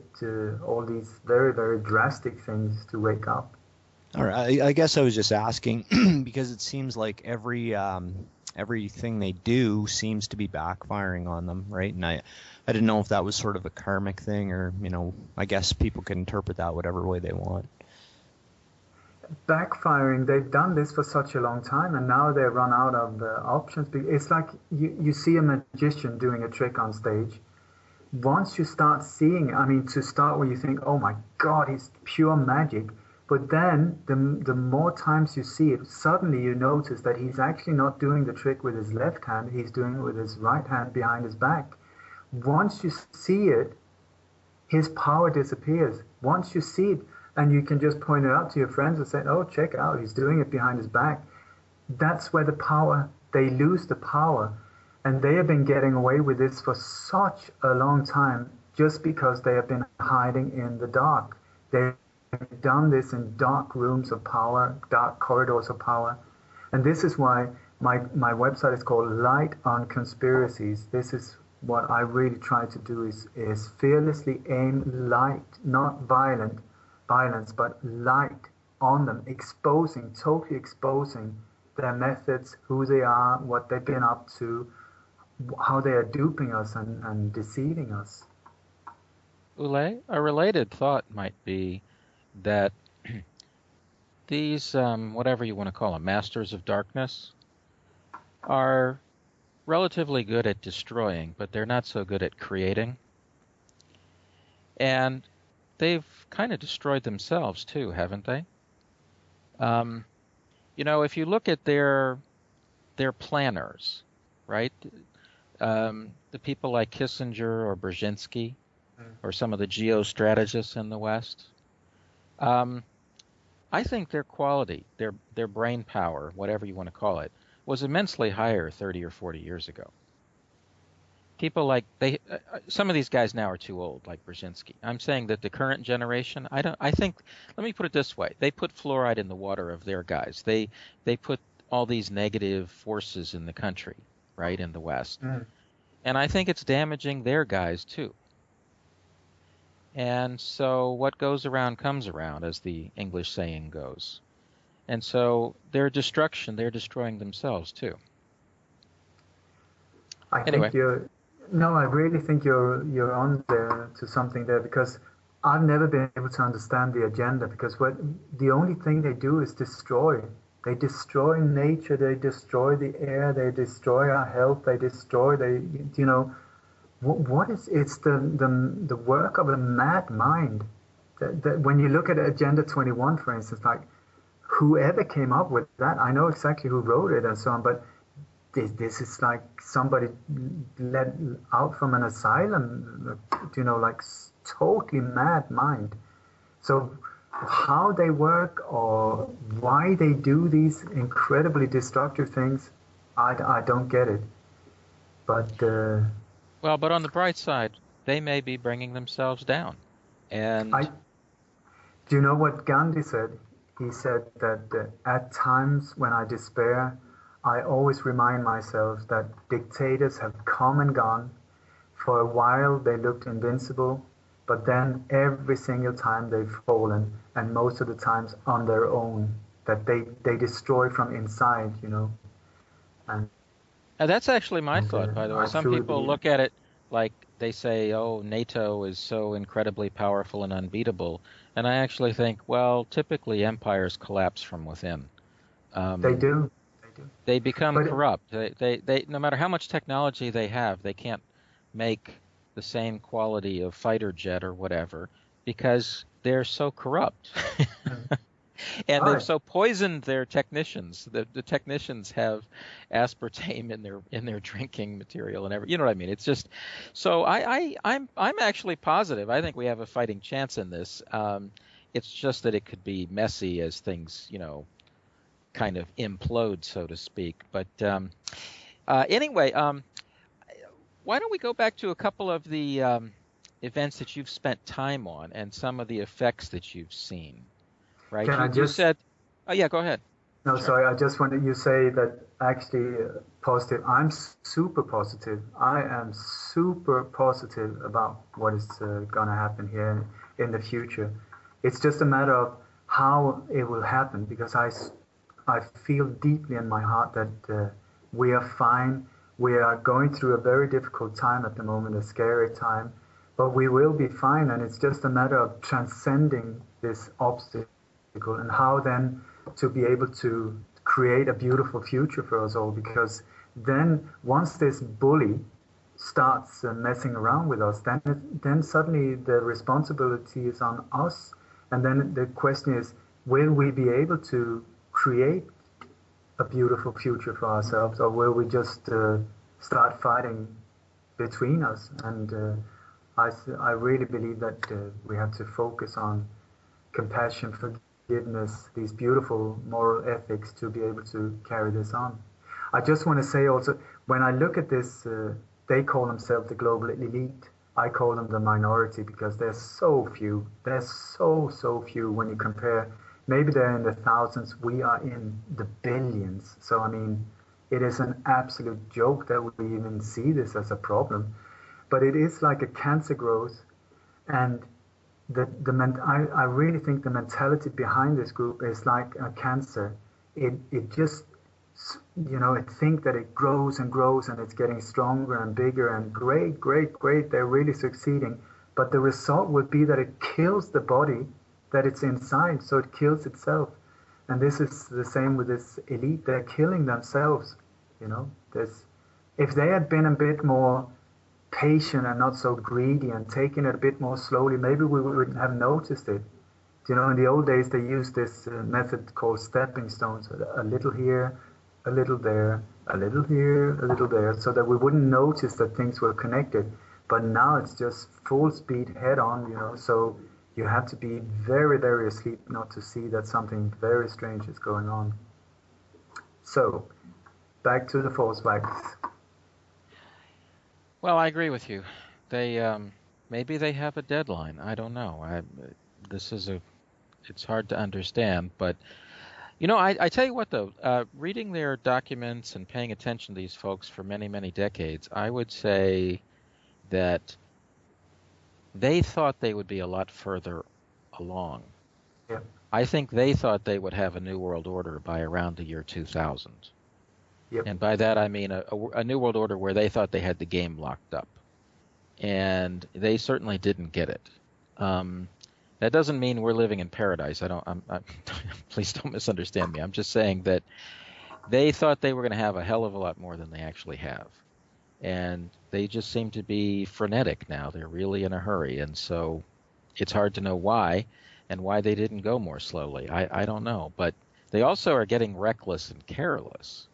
all these very, very drastic things to wake up. All right. I guess I was just asking because it seems like every everything they do seems to be backfiring on them, right? And I didn't know if that was sort of a karmic thing, or I guess people can interpret that whatever way they want. Backfiring, they've done this for such a long time, and now they've run out of options. It's like you see a magician doing a trick on stage. Once you start seeing, to start where you think, oh my God, it's pure magic. But then the more times you see it, suddenly you notice that he's actually not doing the trick with his left hand, he's doing it with his right hand behind his back. Once you see it, his power disappears. Once you see it, and you can just point it out to your friends and say, oh, check it out, he's doing it behind his back. That's where they lose the power. And they have been getting away with this for such a long time just because they have been hiding in the dark. They've done this in dark rooms of power, dark corridors of power. And this is why my website is called Light on Conspiracies. This is what I really try to do is fearlessly aim light, not violence, but light on them, totally exposing their methods, who they are, what they've been up to, how they are duping us and deceiving us. Ule, a related thought might be that these, whatever you want to call them, masters of darkness, are relatively good at destroying, but they're not so good at creating. And they've kind of destroyed themselves too, haven't they? If you look at their planners, right? The people like Kissinger or Brzezinski, or some of the geostrategists in the West, I think their quality, their brain power, whatever you want to call it, was immensely higher 30 or 40 years ago. People like some of these guys now are too old, like Brzezinski. I'm saying that the current generation, let me put it this way: they put fluoride in the water of their guys. They put all these negative forces in the country, right, in the West, and I think it's damaging their guys too. And so what goes around comes around, as the English saying goes. And so their destruction, they're destroying themselves too. I really think you're on there to something there, because I've never been able to understand the agenda, because the only thing they do is destroy. They destroy nature, they destroy the air, they destroy our health, it's the work of a mad mind. That when you look at Agenda 21, for instance, like whoever came up with that, I know exactly who wrote it and so on, but this is like somebody let out from an asylum, like totally mad mind. So how they work or why they do these incredibly destructive things, I don't get it. But but on the bright side, they may be bringing themselves down. And do you know what Gandhi said? He said that at times when I despair, I always remind myself that dictators have come and gone. For a while they looked invincible, but then every single time they've fallen, and most of the times on their own, that they destroy from inside, And that's actually my thought, by the way. Some people look at it like they say, oh, NATO is so incredibly powerful and unbeatable. And I actually think, well, typically empires collapse from within. They do. They become corrupt. They no matter how much technology they have, they can't make the same quality of fighter jet or whatever, because they're so corrupt. And they've so poisoned their technicians. The technicians have aspartame in their drinking material and everything. You know what I mean? It's just so I'm actually positive. I think we have a fighting chance in this. It's just that it could be messy as things, kind of implode, so to speak. But anyway, why don't we go back to a couple of the events that you've spent time on and some of the effects that you've seen? Right? You said, oh yeah, go ahead. No, sure. Sorry, I just wanted you to say that actually positive. I'm super positive. I am super positive about what is going to happen here in the future. It's just a matter of how it will happen, because I feel deeply in my heart that We are fine. We are going through a very difficult time at the moment, a scary time, but we will be fine. And it's just a matter of transcending this obstacle and how then to be able to create a beautiful future for us all. Because then once this bully starts messing around with us, then suddenly the responsibility is on us. And then the question is, will we be able to create a beautiful future for ourselves, or will we just start fighting between us? And I really believe that we have to focus on compassion, forgiveness, these beautiful moral ethics to be able to carry this on. I just want to say also, when I look at this, they call themselves the global elite. I call them the minority because they're so few. They're so few when you compare. Maybe they're in the thousands. We are in the billions. So, I mean, it is an absolute joke that we even see this as a problem. But it is like a cancer growth. And I really think the mentality behind this group is like a cancer. It just, it thinks that it grows and grows and it's getting stronger and bigger and great. They're really succeeding. But the result would be that it kills the body that it's inside, so it kills itself. And this is the same with this elite. They're killing themselves. If they had been a bit more patient and not so greedy and taken it a bit more slowly, maybe we wouldn't have noticed it. In the old days they used this method called stepping stones, a little here, a little there, a little here, a little there, so that we wouldn't notice that things were connected. But now it's just full speed head on, so you have to be very, very asleep not to see that something very strange is going on. So, back to the false flags. Well, I agree with you. They maybe they have a deadline. I don't know. It's hard to understand, but I tell you what though, reading their documents and paying attention to these folks for many, many decades, I would say that they thought they would be a lot further along. Yeah. I think they thought they would have a new world order by around the year 2000. Yep. And by that I mean a new world order where they thought they had the game locked up. And they certainly didn't get it. That doesn't mean we're living in paradise. Please don't misunderstand me. I'm just saying that they thought they were going to have a hell of a lot more than they actually have. And they just seem to be frenetic now. They're really in a hurry. And so it's hard to know why and why they didn't go more slowly. I don't know. But they also are getting reckless and careless.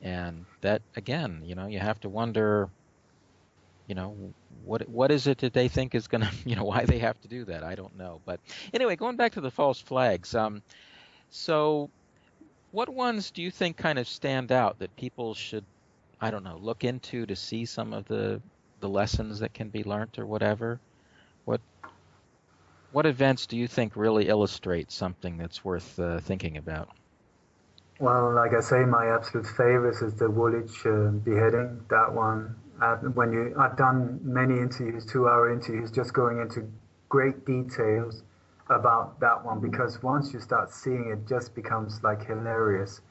And that, again, you have to wonder, what is it that they think is going to, why they have to do that? I don't know. But anyway, going back to the false flags. So what ones do you think kind of stand out that people should, I don't know, look into to see some of the lessons that can be learned or whatever? What events do you think really illustrate something that's worth thinking about? Well, like I say, my absolute favorite is the Woolwich beheading. That one. I've done many interviews, 2-hour interviews, just going into great details about that one, because once you start seeing it, just becomes like hilarious.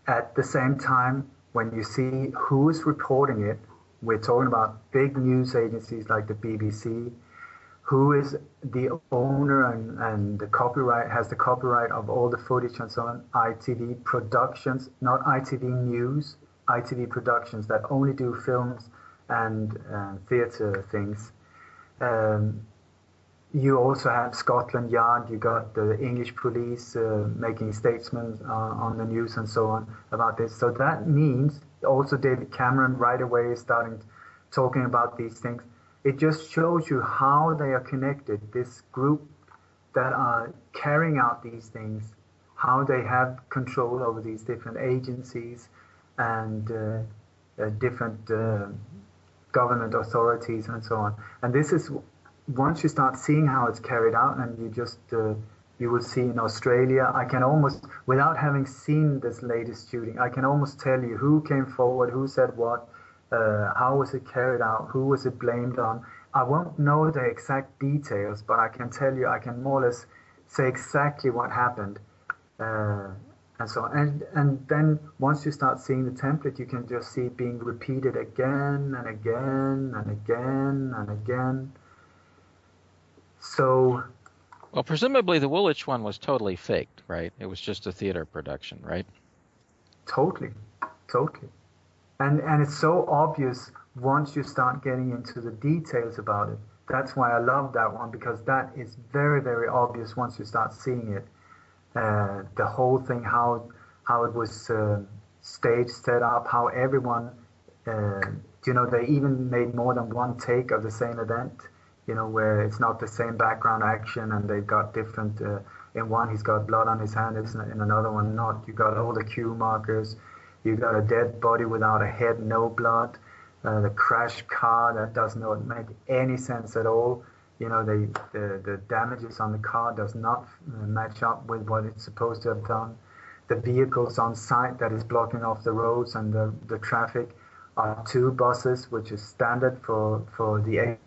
At the same time, when you see who is reporting it, we're talking about big news agencies like the BBC, who is the owner and the copyright, has the copyright of all the footage and so on. ITV Productions, not ITV News, ITV Productions that only do films and theatre things. You also have Scotland Yard, you got the English police making statements on the news and so on about this. So that means also David Cameron right away is starting talking about these things. It just shows you how they are connected, this group that are carrying out these things, how they have control over these different agencies and different government authorities and so on. And this is, once you start seeing how it's carried out, and you just, you will see in Australia, I can almost, without having seen this latest shooting, I can almost tell you who came forward, who said what, how was it carried out, who was it blamed on. I won't know the exact details, but I can tell you, I can more or less say exactly what happened. and so on. And then once you start seeing the template, you can just see it being repeated again and again and again and again. So, well, presumably the Woolwich one was totally faked, right? It was just a theater production, right? totally, totally. And it's so obvious once you start getting into the details about it. That's why I love that one, because that is very, very obvious once you start seeing it. The whole thing, how it was staged, set up, how everyone, they even made more than one take of the same event, where it's not the same background action, and they've got different. In one, he's got blood on his hand, in another one, not. You got all the cue markers. You got a dead body without a head, no blood. The crash car, that does not make any sense at all. The damages on the car does not match up with what it's supposed to have done. The vehicles on site that is blocking off the roads and the traffic are two buses, which is standard for the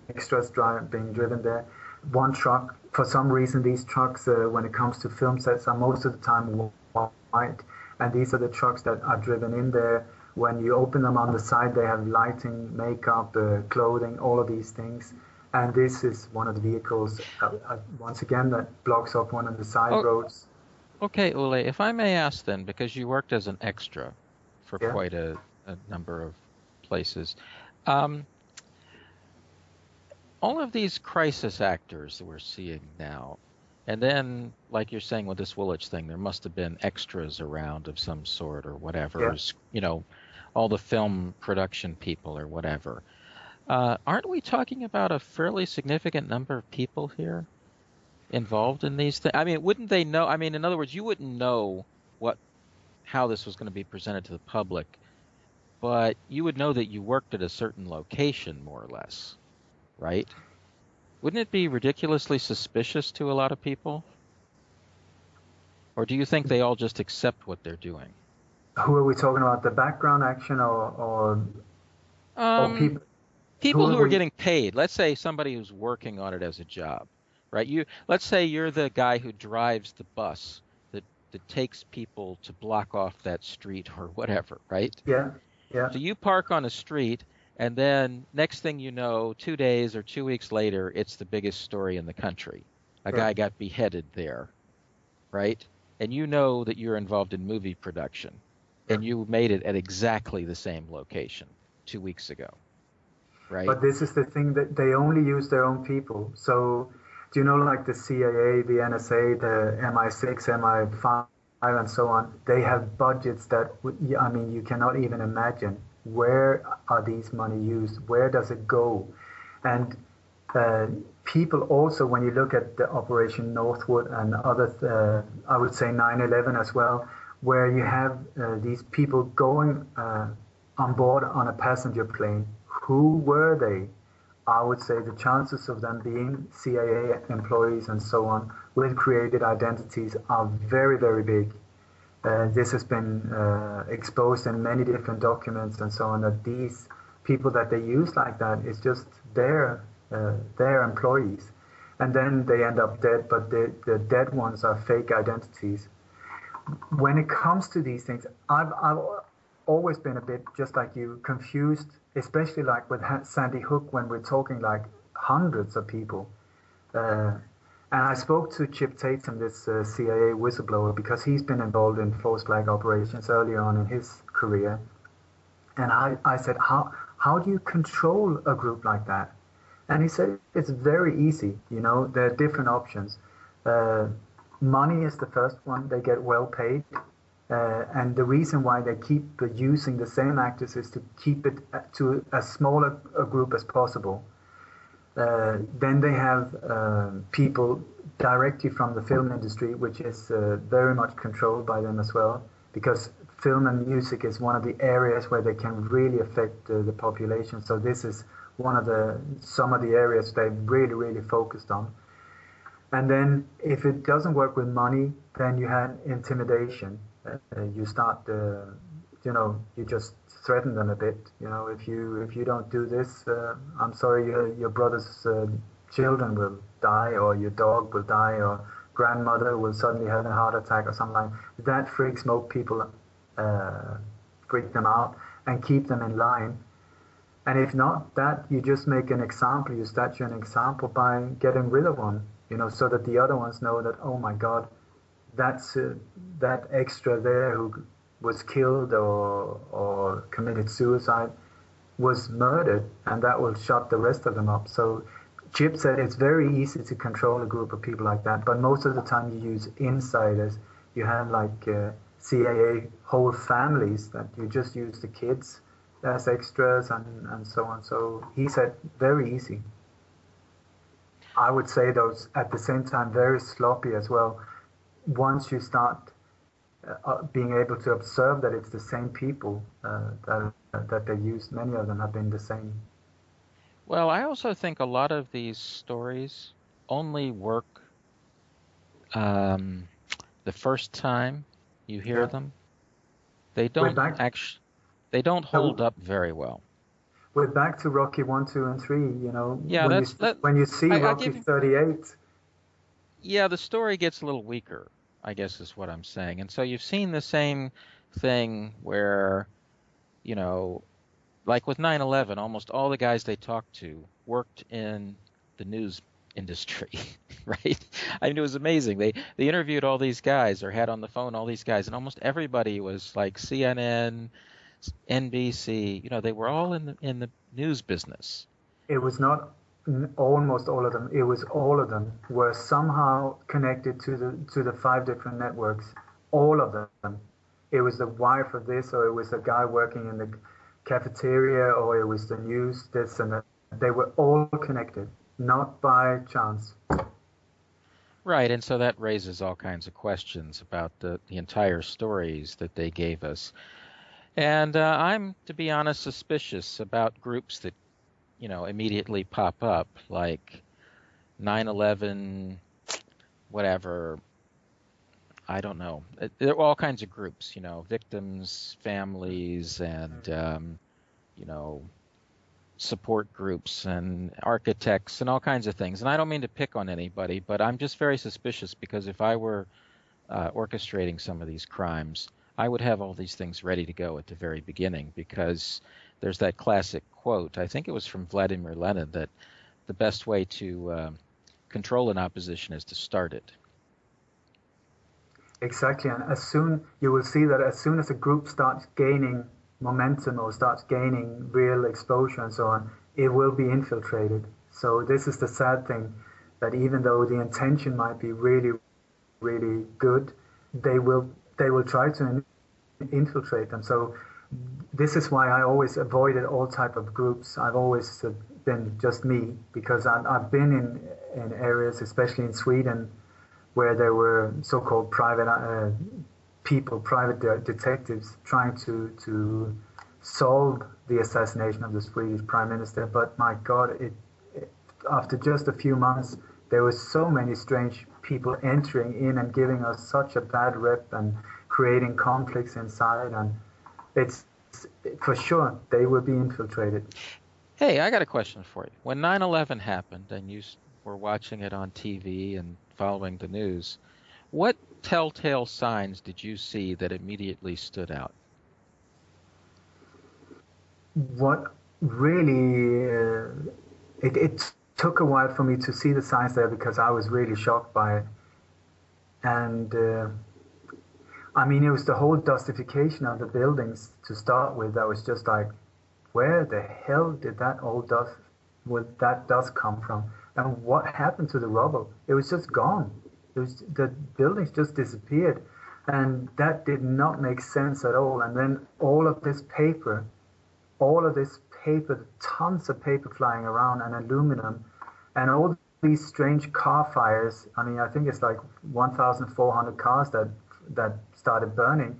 extras being driven there. One truck. For some reason, these trucks, when it comes to film sets, are most of the time white. And these are the trucks that are driven in there. When you open them on the side, they have lighting, makeup, clothing, all of these things. And this is one of the vehicles, once again, that blocks off one of the side roads. Okay, Ole, if I may ask then, because you worked as an extra for quite a number of places, all of these crisis actors that we're seeing now, and then, like you're saying with this Woolwich thing, there must have been extras around of some sort or whatever, all the film production people or whatever. Aren't we talking about a fairly significant number of people here involved in these things? I mean, wouldn't they know? I mean, in other words, you wouldn't know how this was going to be presented to the public, but you would know that you worked at a certain location, more or less, right? Wouldn't it be ridiculously suspicious to a lot of people? Or do you think they all just accept what they're doing? Who are we talking about? The background action or people? People who are getting paid. Let's say somebody who's working on it as a job, right? Let's say you're the guy who drives the bus that takes people to block off that street or whatever, right? Yeah. So you park on a street, and then next thing you know, 2 days or 2 weeks later, it's the biggest story in the country. A guy got beheaded there, right? And you know that you're involved in movie production, and you made it at exactly the same location 2 weeks ago, right? But this is the thing, that they only use their own people. So, do you know, like the CIA, the NSA, the MI6, MI5, and so on, they have budgets that, you cannot even imagine. Where are these money used? Where does it go? And people also, when you look at the Operation Northwood and other, I would say 9/11 as well, where you have these people going on board on a passenger plane. Who were they? I would say the chances of them being CIA employees and so on with created identities are very, very big. This has been exposed in many different documents and so on, that these people that they use like that is just their employees. And then they end up dead, but the dead ones are fake identities. When it comes to these things, I've always been a bit, just like you, confused, especially like with Sandy Hook, when we're talking like hundreds of people. And I spoke to Chip Tatum, this CIA whistleblower, because he's been involved in false flag operations earlier on in his career. And I said, how do you control a group like that? And he said, it's very easy. There are different options. Money is the first one. They get well paid. And the reason why they keep using the same actors is to keep it to as small a group as possible. Then they have people directly from the film industry, which is very much controlled by them as well, because film and music is one of the areas where they can really affect the population. So this is some of the areas they've really, really focused on. And then if it doesn't work with money, then you have intimidation. You start, you just threaten them a bit. If you don't do this, I'm sorry, your brother's children will die, or your dog will die, or grandmother will suddenly have a heart attack or something like that. That freaks most people, freak them out and keep them in line. And if not that, you just make an example, you statue an example by getting rid of one, so that the other ones know that, oh my God, that's that extra there who was killed or committed suicide was murdered, and that will shut the rest of them up. So Chip said it's very easy to control a group of people like that, but most of the time you use insiders. You have like CIA whole families that you just use the kids as extras and so on. So he said very easy. I would say those at the same time very sloppy as well. Once you start being able to observe that it's the same people that they used, many of them have been the same. Well, I also think a lot of these stories only work the first time you hear them. They don't actually. They don't hold up very well. We're back to Rocky 1, 2, and 3. Yeah, when you see Rocky 38. Yeah, the story gets a little weaker, I guess is what I'm saying. And so you've seen the same thing where, like with 9/11, almost all the guys they talked to worked in the news industry, right? I mean, it was amazing. They interviewed all these guys or had on the phone all these guys, and almost everybody was like CNN, NBC, they were all in the news business. It was not almost all of them. It was all of them were somehow connected to the 5 different networks. All of them. It was the wife of this, or it was the guy working in the cafeteria, or it was the news, this and that. They were all connected, not by chance. Right, and so that raises all kinds of questions about the entire stories that they gave us. And I'm, to be honest, suspicious about groups that, immediately pop up, like 9/11, whatever. I don't know. There are all kinds of groups, victims, families, and, support groups and architects and all kinds of things. And I don't mean to pick on anybody, but I'm just very suspicious because if I were orchestrating some of these crimes, I would have all these things ready to go at the very beginning, because there's that classic quote, I think it was from Vladimir Lenin, that the best way to control an opposition is to start it. Exactly, and you will see that as soon as a group starts gaining momentum or starts gaining real exposure and so on, it will be infiltrated. So this is the sad thing, that even though the intention might be really, really good, they will try to infiltrate them. So this is why I always avoided all type of groups. I've always been just me, because I've been in areas, especially in Sweden, where there were so-called private detectives trying to solve the assassination of the Swedish Prime Minister. But my God, after just a few months, there were so many strange people entering in and giving us such a bad rep and creating conflicts inside, and it's for sure they will be infiltrated. Hey, I got a question for you. When 9/11 happened and you were watching it on TV and following the news, what telltale signs did you see that immediately stood out? What really, it took a while for me to see the signs there, because I was really shocked by it. And I mean, it was the whole dustification of the buildings to start with. That was just like, where the hell did that dust come from? And what happened to the rubble? It was just gone. The buildings just disappeared. And that did not make sense at all. And then all of this paper, tons of paper flying around, and aluminum, and all these strange car fires. I mean, I think it's like 1,400 cars that started burning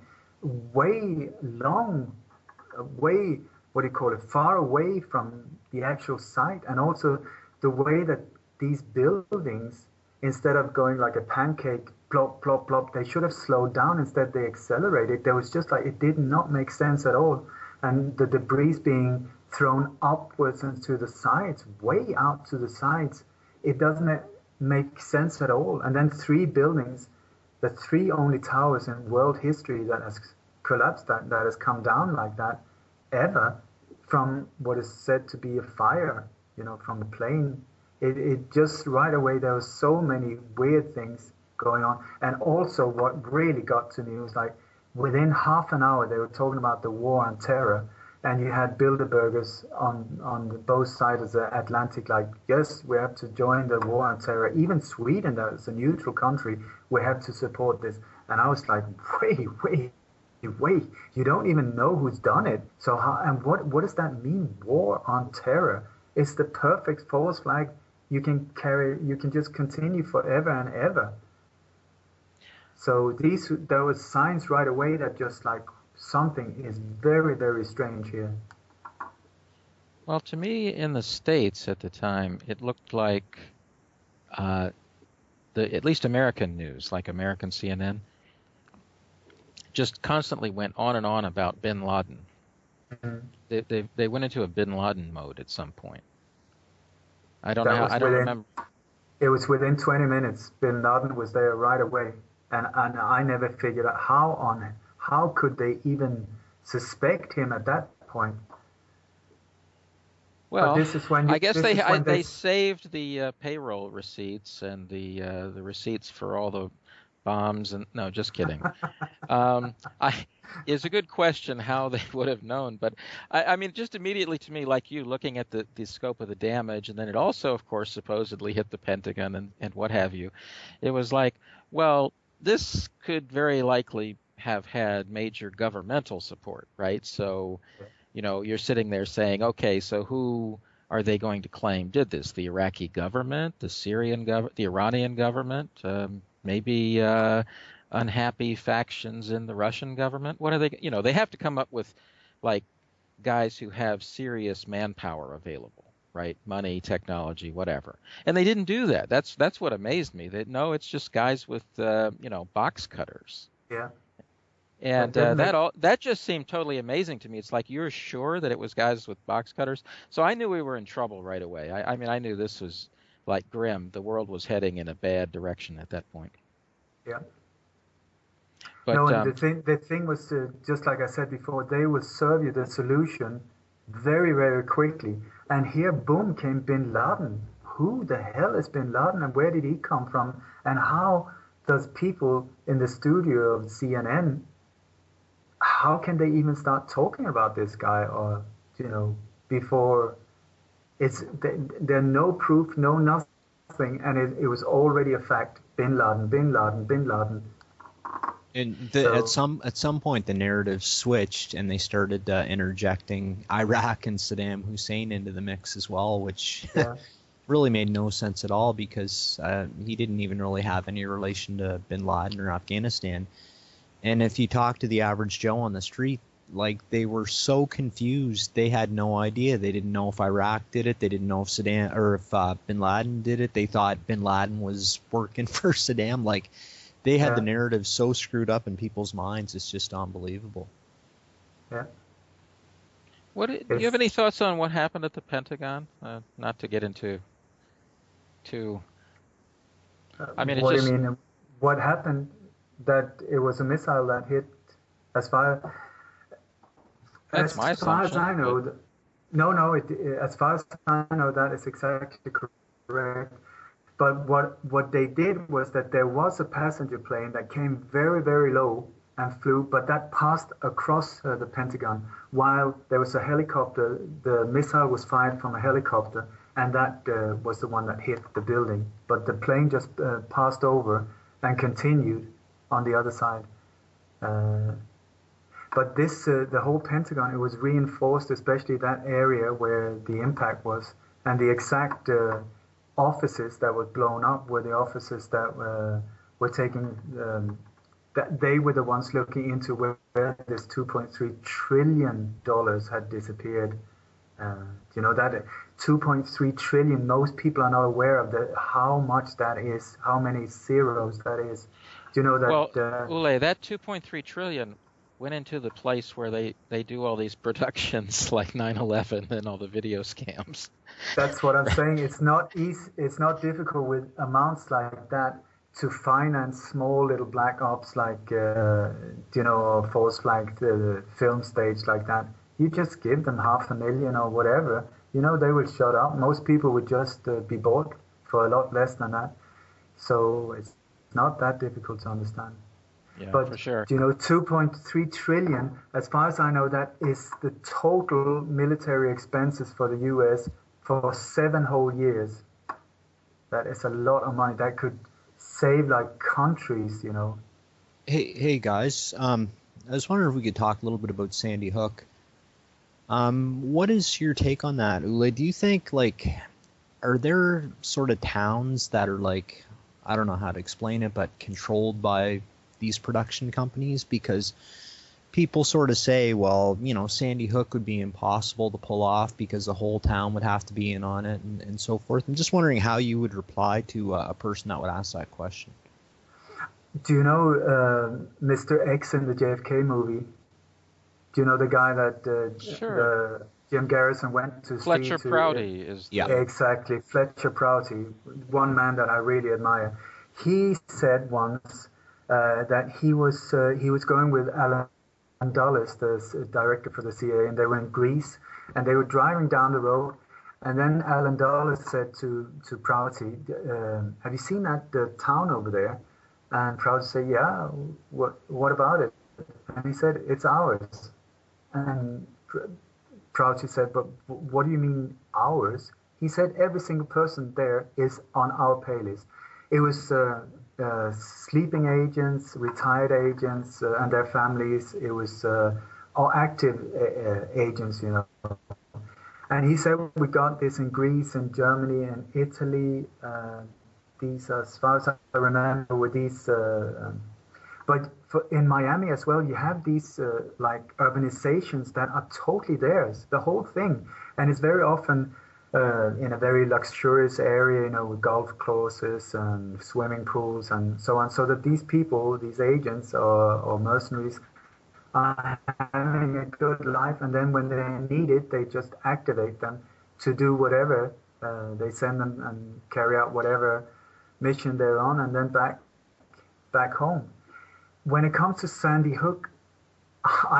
far away from the actual site. And also the way that these buildings, instead of going like a pancake, plop, plop, plop, they should have slowed down. Instead, they accelerated. There was just like, it did not make sense at all. And the debris being thrown upwards and to the sides, way out to the sides. It doesn't make sense at all. And then 3 buildings, the 3 only towers in world history that has collapsed, that has come down like that ever, from what is said to be a fire, from the plane. It just right away, there was so many weird things going on. And also what really got to me was like within half an hour, they were talking about the war on terror. And you had Bilderbergers on both sides of the Atlantic, like, yes, we have to join the war on terror. Even Sweden, that is a neutral country, we have to support this. And I was like, wait, you don't even know who's done it. So what does that mean, war on terror? It's the perfect false flag you can just continue forever and ever. So there was signs right away that just like something is very, very strange here. Well, to me, in the States at the time, it looked like at least American news, like American CNN, just constantly went on and on about bin Laden. Mm-hmm. They went into a bin Laden mode at some point. I don't remember. It was within 20 minutes. Bin Laden was there right away, and I never figured out how could they even suspect him at that point. Well, I guess they saved the payroll receipts and the receipts for all the bombs and no, just kidding. It's a good question how they would have known, but I mean, just immediately to me, like you, looking at the scope of the damage, and then it also, of course, supposedly hit the Pentagon and what have you. It was like, well, this could very likely have had major governmental support, right? So, you're sitting there saying, okay, so who are they going to claim did this? The Iraqi government, the Syrian government, the Iranian government, maybe unhappy factions in the Russian government? What are they? They have to come up with like guys who have serious manpower available, right? Money, technology, whatever. And they didn't do that. That's what amazed me. It's just guys with box cutters. Yeah. And that just seemed totally amazing to me. It's like, you're sure that it was guys with box cutters? So I knew we were in trouble right away. I mean, I knew this was like grim. The world was heading in a bad direction at that point. Yeah. But, no, and the thing was, just like I said before, they would serve you the solution very, very quickly. And here, boom, came bin Laden. Who the hell is bin Laden, and where did he come from? And how does people in the studio of CNN, how can they even start talking about this guy? Or, before there's no proof, no nothing, and it was already a fact. Bin Laden, bin Laden, bin Laden. And at some point the narrative switched, and they started interjecting Iraq and Saddam Hussein into the mix as well, which really made no sense at all, because he didn't even really have any relation to bin Laden or Afghanistan. And if you talk to the average Joe on the street, like, they were so confused, they had no idea. They didn't know if Iraq did it. They didn't know if Saddam or if bin Laden did it. They thought bin Laden was working for Saddam. Like, they had the narrative so screwed up in people's minds, it's just unbelievable. Yeah. Do you have any thoughts on what happened at the Pentagon? Not to get into too. I mean, what do you mean? What happened? That it was a missile that hit, as far as I know. As far as I know, that is exactly correct. But what they did was that there was a passenger plane that came very, very low and flew, but that passed across the Pentagon, while there was a helicopter. The missile was fired from a helicopter, and that was the one that hit the building. But the plane just passed over and continued on the other side. But this, the whole Pentagon, it was reinforced, especially that area where the impact was, and the exact offices that were blown up were the offices that were taking, that they were the ones looking into where this $2.3 trillion had disappeared. That 2.3 trillion, most people are not aware of how much that is, how many zeros that is. Do you know that? Well, Ole, that 2.3 trillion went into the place where they do all these productions like 9/11 and all the video scams. That's what I'm saying. It's not easy. It's not difficult with amounts like that to finance small little black ops like a false flag film stage like that. You just give them $500,000 or whatever. They will shut up. Most people would just be bought for a lot less than that. So it's not that difficult to understand. Yeah, but for sure. 2.3 trillion, as far as I know, that is the total military expenses for the US for 7 whole years. That is a lot of money. That could save like countries. Hey guys, I was wondering if we could talk a little bit about Sandy Hook. What is your take on that, Ole? Do you think are there sort of towns that are I don't know how to explain it, but controlled by these production companies? Because people sort of say, well, Sandy Hook would be impossible to pull off because the whole town would have to be in on it and so forth. I'm just wondering how you would reply to a person that would ask that question. Do you know Mr. X in the JFK movie? Do you know the guy that Sure. Jim Garrison went to Fletcher see? Prouty is. Yeah. Exactly, Fletcher Prouty, one man that I really admire. He said once that he was going with Alan Dulles, the director for the CIA, and they were in Greece, and they were driving down the road, and then Alan Dulles said to Prouty, "Have you seen that town over there?" And Prouty said, "Yeah. What about it?" And he said, "It's ours." And Prouty said, "But what do you mean ours?" He said, "Every single person there is on our pay list." It was sleeping agents, retired agents, and their families. It was all active agents, And he said, we got this in Greece and Germany and Italy. These, as far as I remember, were these. But in Miami as well, you have these urbanizations that are totally theirs, the whole thing. And it's very often in a very luxurious area, with golf courses and swimming pools and so on, so that these people, these agents or mercenaries, are having a good life. And then when they need it, they just activate them to do whatever. They send them and carry out whatever mission they're on, and then back home. When it comes to Sandy Hook,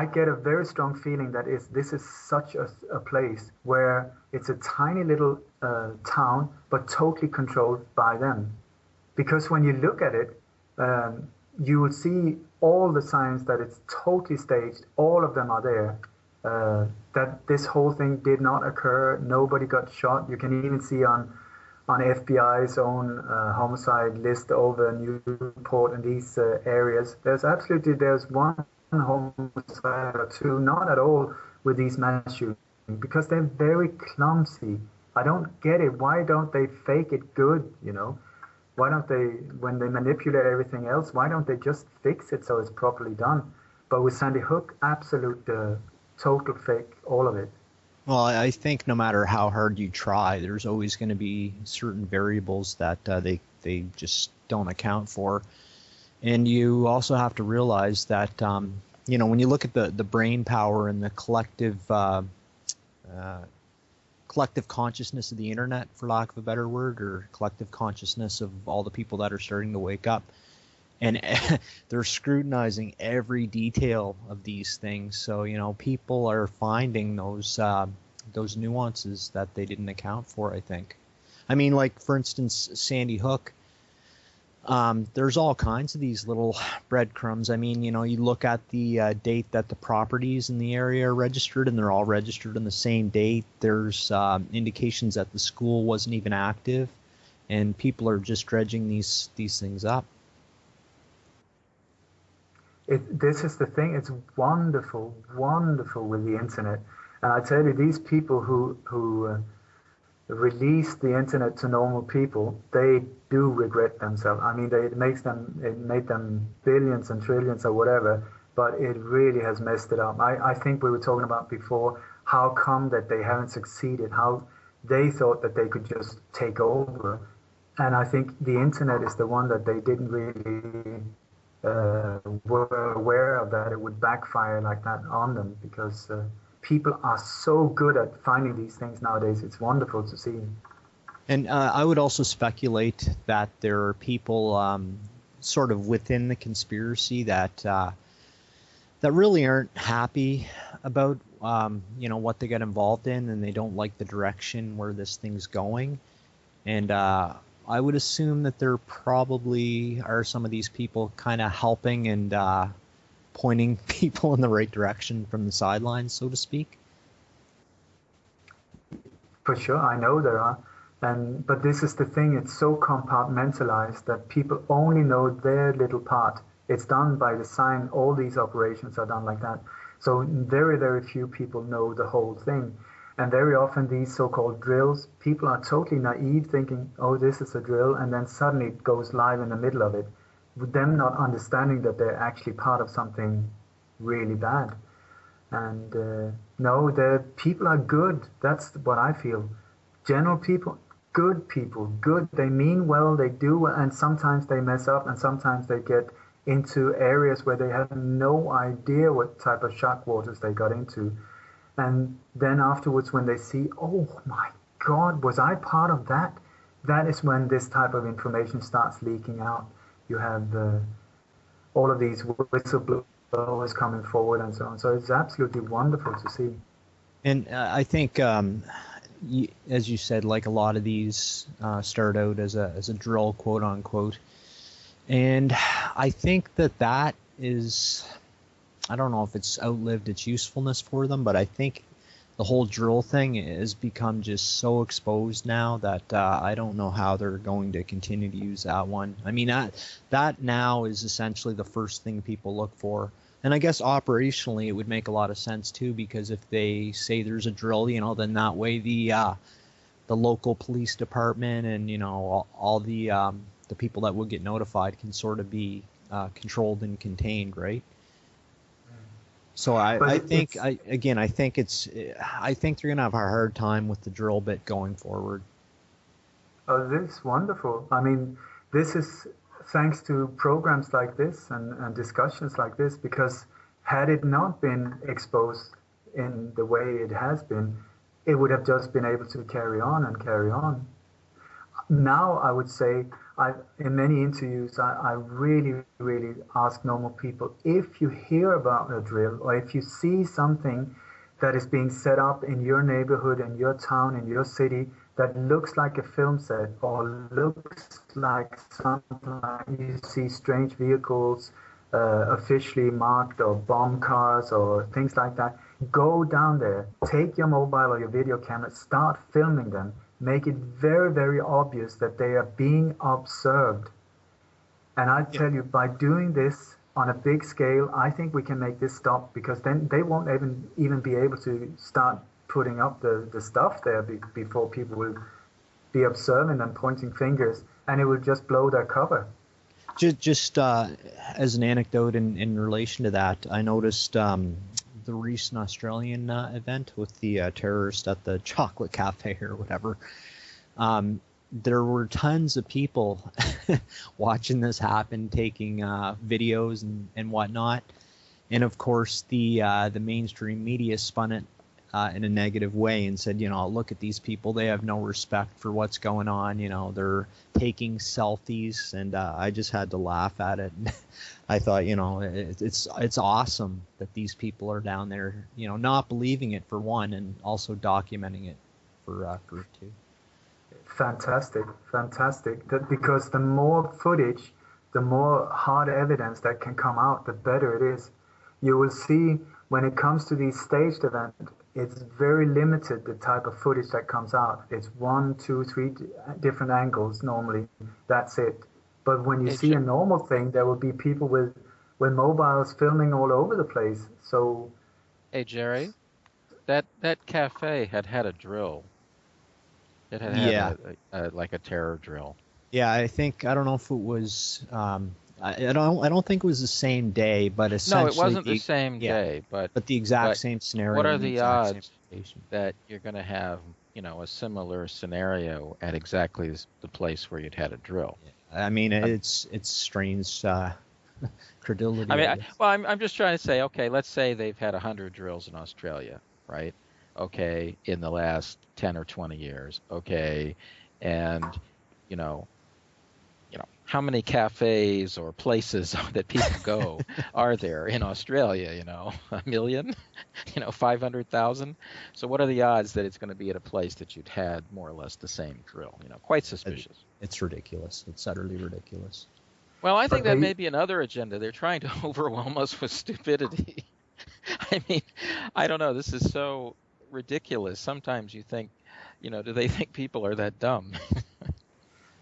I get a very strong feeling that this is such a place where it's a tiny little town, but totally controlled by them. Because when you look at it, you will see all the signs that it's totally staged. All of them are there. That this whole thing did not occur. Nobody got shot. You can even see on FBI's own homicide list over Newport and these areas. There's one homicide or two, not at all with these mass shootings, because they're very clumsy. I don't get it. Why don't they fake it good, Why don't they, when they manipulate everything else, why don't they just fix it so it's properly done? But with Sandy Hook, absolute total fake, all of it. Well, I think no matter how hard you try, there's always going to be certain variables that they just don't account for. And you also have to realize that, when you look at the brain power and the collective consciousness of the internet, for lack of a better word, or collective consciousness of all the people that are starting to wake up, and they're scrutinizing every detail of these things. So, people are finding those nuances that they didn't account for, I think. I mean, like, for instance, Sandy Hook, there's all kinds of these little breadcrumbs. I mean, you look at the date that the properties in the area are registered, and they're all registered on the same date. There's indications that the school wasn't even active, and people are just dredging these things up. This is the thing. It's wonderful, wonderful with the internet. And I tell you, these people who release the internet to normal people, they do regret themselves. I mean, it made them billions and trillions or whatever, but it really has messed it up. I think we were talking about before, how come that they haven't succeeded, how they thought that they could just take over. And I think the internet is the one that they didn't really were aware of that, it would backfire like that on them, because people are so good at finding these things nowadays. It's wonderful to see. And I would also speculate that there are people sort of within the conspiracy that that really aren't happy about what they get involved in, and they don't like the direction where this thing's going. And I would assume that there probably are some of these people kind of helping and pointing people in the right direction from the sidelines, so to speak. For sure, I know there are. But this is the thing, it's so compartmentalized that people only know their little part. It's done by the sign, all these operations are done like that. So very, very few people know the whole thing. And very often these so-called drills, people are totally naive thinking, oh, this is a drill, and then suddenly it goes live in the middle of it, with them not understanding that they're actually part of something really bad. And no, the people are good. That's what I feel. General people, good. They mean well, they do well, and sometimes they mess up, and sometimes they get into areas where they have no idea what type of shock waters they got into. And then afterwards, when they see, oh my God, was I part of that? That is when this type of information starts leaking out. You have all of these whistleblowers coming forward and so on. So it's absolutely wonderful to see. And I think, as you said, like a lot of these start out as a drill, quote unquote. And I think that is, I don't know if it's outlived its usefulness for them, but I think the whole drill thing has become just so exposed now that I don't know how they're going to continue to use that one. I mean, that now is essentially the first thing people look for. And I guess operationally it would make a lot of sense too, because if they say there's a drill, then that way the local police department and all the people that would get notified can sort of be controlled and contained, right? So I think they're gonna have a hard time with the drill bit going forward. Oh, this is wonderful. I mean, this is thanks to programs like this and discussions like this, because had it not been exposed in the way it has been, it would have just been able to carry on and carry on. Now, I would say, in many interviews, I really, really ask normal people, if you hear about a drill or if you see something that is being set up in your neighborhood, in your town, in your city, that looks like a film set or looks like something like you see strange vehicles officially marked, or bomb cars or things like that, go down there, take your mobile or your video camera, start filming them. Make it very, very obvious that they are being observed. And I tell you, by doing this on a big scale, I think we can make this stop, because then they won't even be able to start putting up the stuff there before people will be observing and pointing fingers, and it will just blow their cover. Just as an anecdote in relation to that, I noticed the recent Australian event with the terrorist at the chocolate cafe or whatever. There were tons of people watching this happen, taking videos and whatnot. And of course, the mainstream media spun it in a negative way and said, look at these people, they have no respect for what's going on. They're taking selfies, and I just had to laugh at it. I thought, it's awesome that these people are down there, not believing it for one, and also documenting it for two. Fantastic. Because the more footage, the more hard evidence that can come out, the better it is. You will see when it comes to these staged events, it's very limited the type of footage that comes out. It's 1, 2, 3 different angles normally. That's it. But when you see a normal thing, there will be people with mobiles filming all over the place. So, hey Jerry, that cafe had a drill. It had like a terror drill. Yeah, I don't know if it was. I don't think it was the same day, but essentially. No, it wasn't the same day, but the exact same scenario. What are the odds that you're going to have, a similar scenario at exactly the place where you'd had a drill? I mean, it's strange credulity. I mean, I guess. I'm just trying to say, okay, let's say they've had 100 drills in Australia, right? Okay, in the last 10 or 20 years, okay, and you know, how many cafes or places that people go are there in Australia? A million, 500,000. So what are the odds that it's going to be at a place that you'd had more or less the same drill? Quite suspicious. It's ridiculous. It's utterly ridiculous. Well, I think that may be another agenda. They're trying to overwhelm us with stupidity. I mean, I don't know. This is so ridiculous. Sometimes you think, do they think people are that dumb?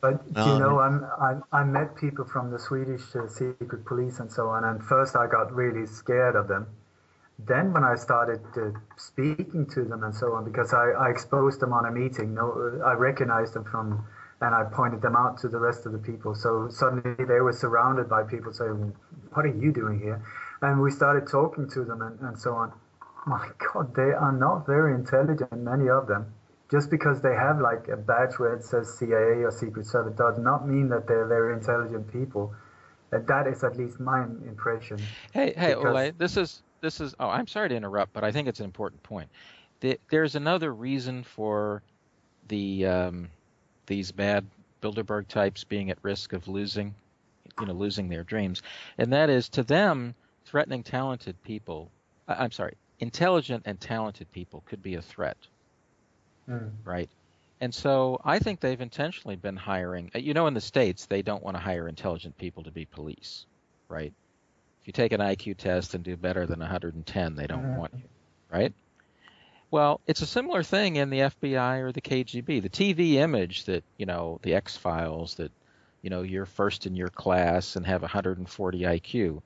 But I met people from the Swedish secret police and so on, and first I got really scared of them. Then when I started speaking to them and so on, because I exposed them on a meeting, I recognized them and I pointed them out to the rest of the people. So suddenly they were surrounded by people saying, "What are you doing here?" And we started talking to them and so on. My God, they are not very intelligent, many of them. Just because they have like a badge where it says CIA or Secret Service does not mean that they're very intelligent people. That is at least my impression. Hey, Ole, this is. Oh, I'm sorry to interrupt, but I think it's an important point. There's another reason for these bad Bilderberg types being at risk of losing their dreams, and that is, to them, threatening intelligent and talented people could be a threat. Right. And so I think they've intentionally been hiring, in the States, they don't want to hire intelligent people to be police, right? If you take an IQ test and do better than 110, they don't want you, right? Well, it's a similar thing in the FBI or the KGB. The TV image that, the X-Files, that, you're first in your class and have 140 IQ,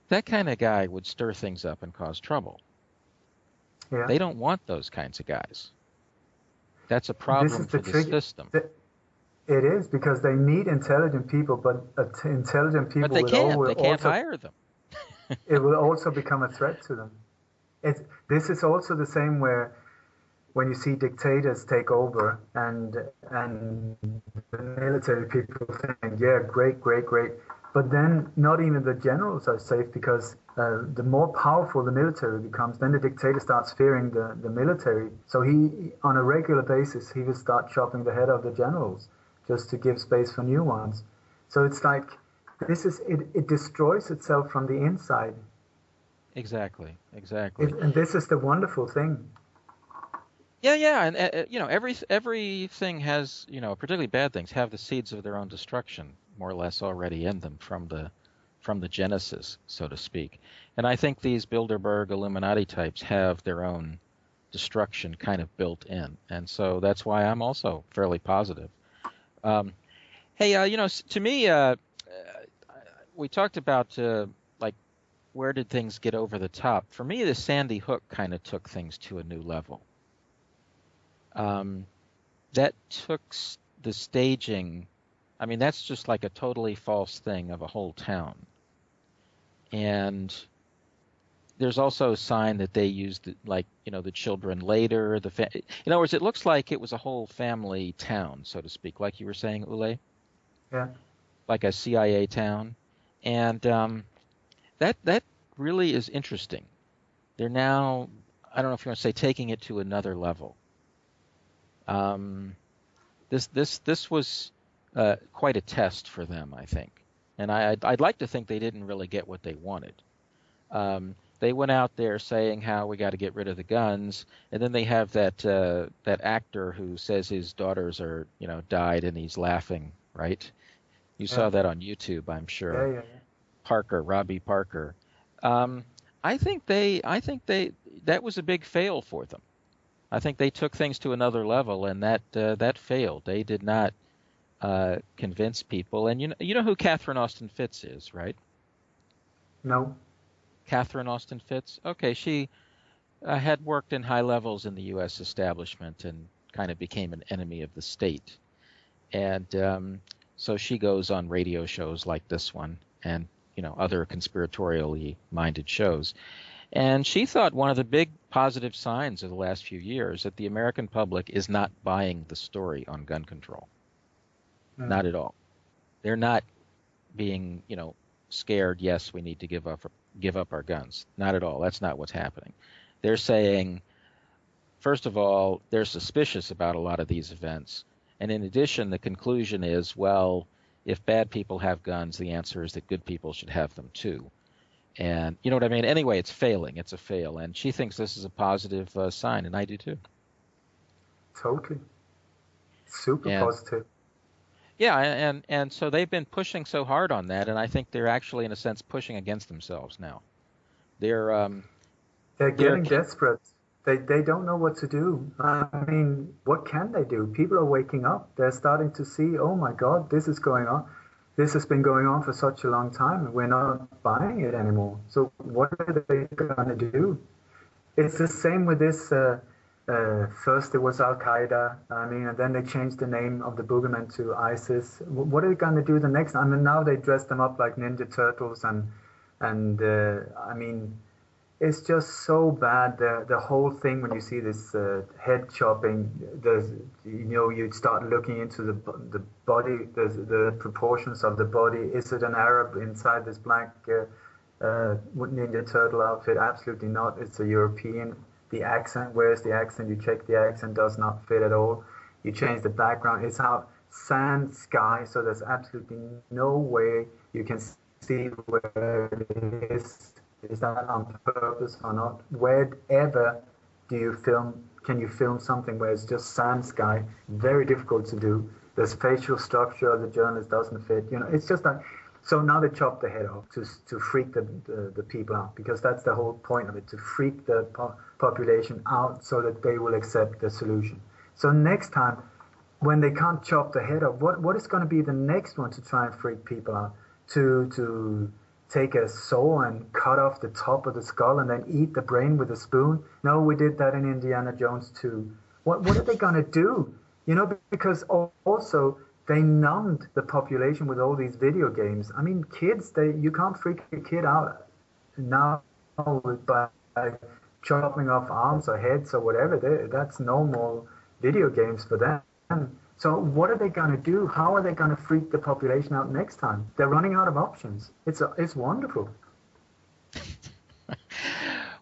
that kind of guy would stir things up and cause trouble. Yeah. They don't want those kinds of guys. That's a problem for the system. It is, because they need intelligent people, but intelligent people they can't hire them. It will also become a threat to them. This is also the same where when you see dictators take over and the military people think, yeah, great, but then not even the generals are safe, because the more powerful the military becomes, then the dictator starts fearing the military. So he, on a regular basis, he will start chopping the head of the generals just to give space for new ones. So it's like, it destroys itself from the inside. Exactly. And this is the wonderful thing. Yeah, and everything has, particularly bad things, have the seeds of their own destruction more or less already in them from the genesis, so to speak. And I think these Bilderberg Illuminati types have their own destruction kind of built in, and so that's why I'm also fairly positive. Hey, to me, we talked about where did things get over the top? For me, the Sandy Hook kind of took things to a new level. That took the staging. I mean, that's just like a totally false thing of a whole town. And there's also a sign that they used, the children later. In other words, it looks like it was a whole family town, so to speak, like you were saying, Ule. Yeah. Like a CIA town. And that really is interesting. They're now, I don't know if you want to say, taking it to another level. This was quite a test for them, I think, and I'd like to think they didn't really get what they wanted. They went out there saying how we got to get rid of the guns, and then they have that actor who says his daughters are died, and he's laughing, right? You saw that on YouTube, I'm sure. Yeah. Robbie Parker. I think that was a big fail for them. I think they took things to another level, and that failed. They did not convince people. And you know who Catherine Austin Fitts is, right? No. Catherine Austin Fitts? Okay, she had worked in high levels in the U.S. establishment and kind of became an enemy of the state. And so she goes on radio shows like this one and other conspiratorially minded shows. And she thought one of the big positive signs of the last few years that the American public is not buying the story on gun control. Not at all. They're not being, scared, yes, we need to give up our guns. Not at all. That's not what's happening. They're saying, first of all, they're suspicious about a lot of these events. And in addition, the conclusion is, well, if bad people have guns, the answer is that good people should have them too. And you know what I mean? Anyway, it's failing. It's a fail. And she thinks this is a positive sign, and I do too. Totally. Super positive. Yeah, and so they've been pushing so hard on that, and I think they're actually, in a sense, pushing against themselves now. They're getting desperate. They don't know what to do. I mean, what can they do? People are waking up. They're starting to see, oh my God, this is going on. This has been going on for such a long time, and we're not buying it anymore. So what are they going to do? It's the same with this. First it was Al-Qaeda, and then they changed the name of the boogeyman to ISIS. What are they going to do the next? I mean, now they dress them up like Ninja Turtles, and it's just so bad. The whole thing, when you see this head chopping, you'd start looking into the body, the proportions of the body. Is it an Arab inside this black Ninja Turtle outfit? Absolutely not. It's a European. The accent, where's the accent? You check the accent, does not fit at all. You change the background. It's out sand, sky, so there's absolutely no way you can see where it is. Is that on purpose or not? Wherever can you film something where it's just sand, sky? Very difficult to do. The facial structure of the journalist doesn't fit. It's just like, so now they chop the head off to freak the people out, because that's the whole point of it, to freak the population out so that they will accept the solution. So next time, when they can't chop the head off, what is going to be the next one to try and freak people out? To take a saw and cut off the top of the skull and then eat the brain with a spoon? No, we did that in Indiana Jones too. What are they going to do? Because also they numbed the population with all these video games. I mean, kids, you can't freak a kid out now by chopping off arms or heads or whatever. That's normal video games for them. So what are they going to do? How are they going to freak the population out next time? They're running out of options. It's wonderful.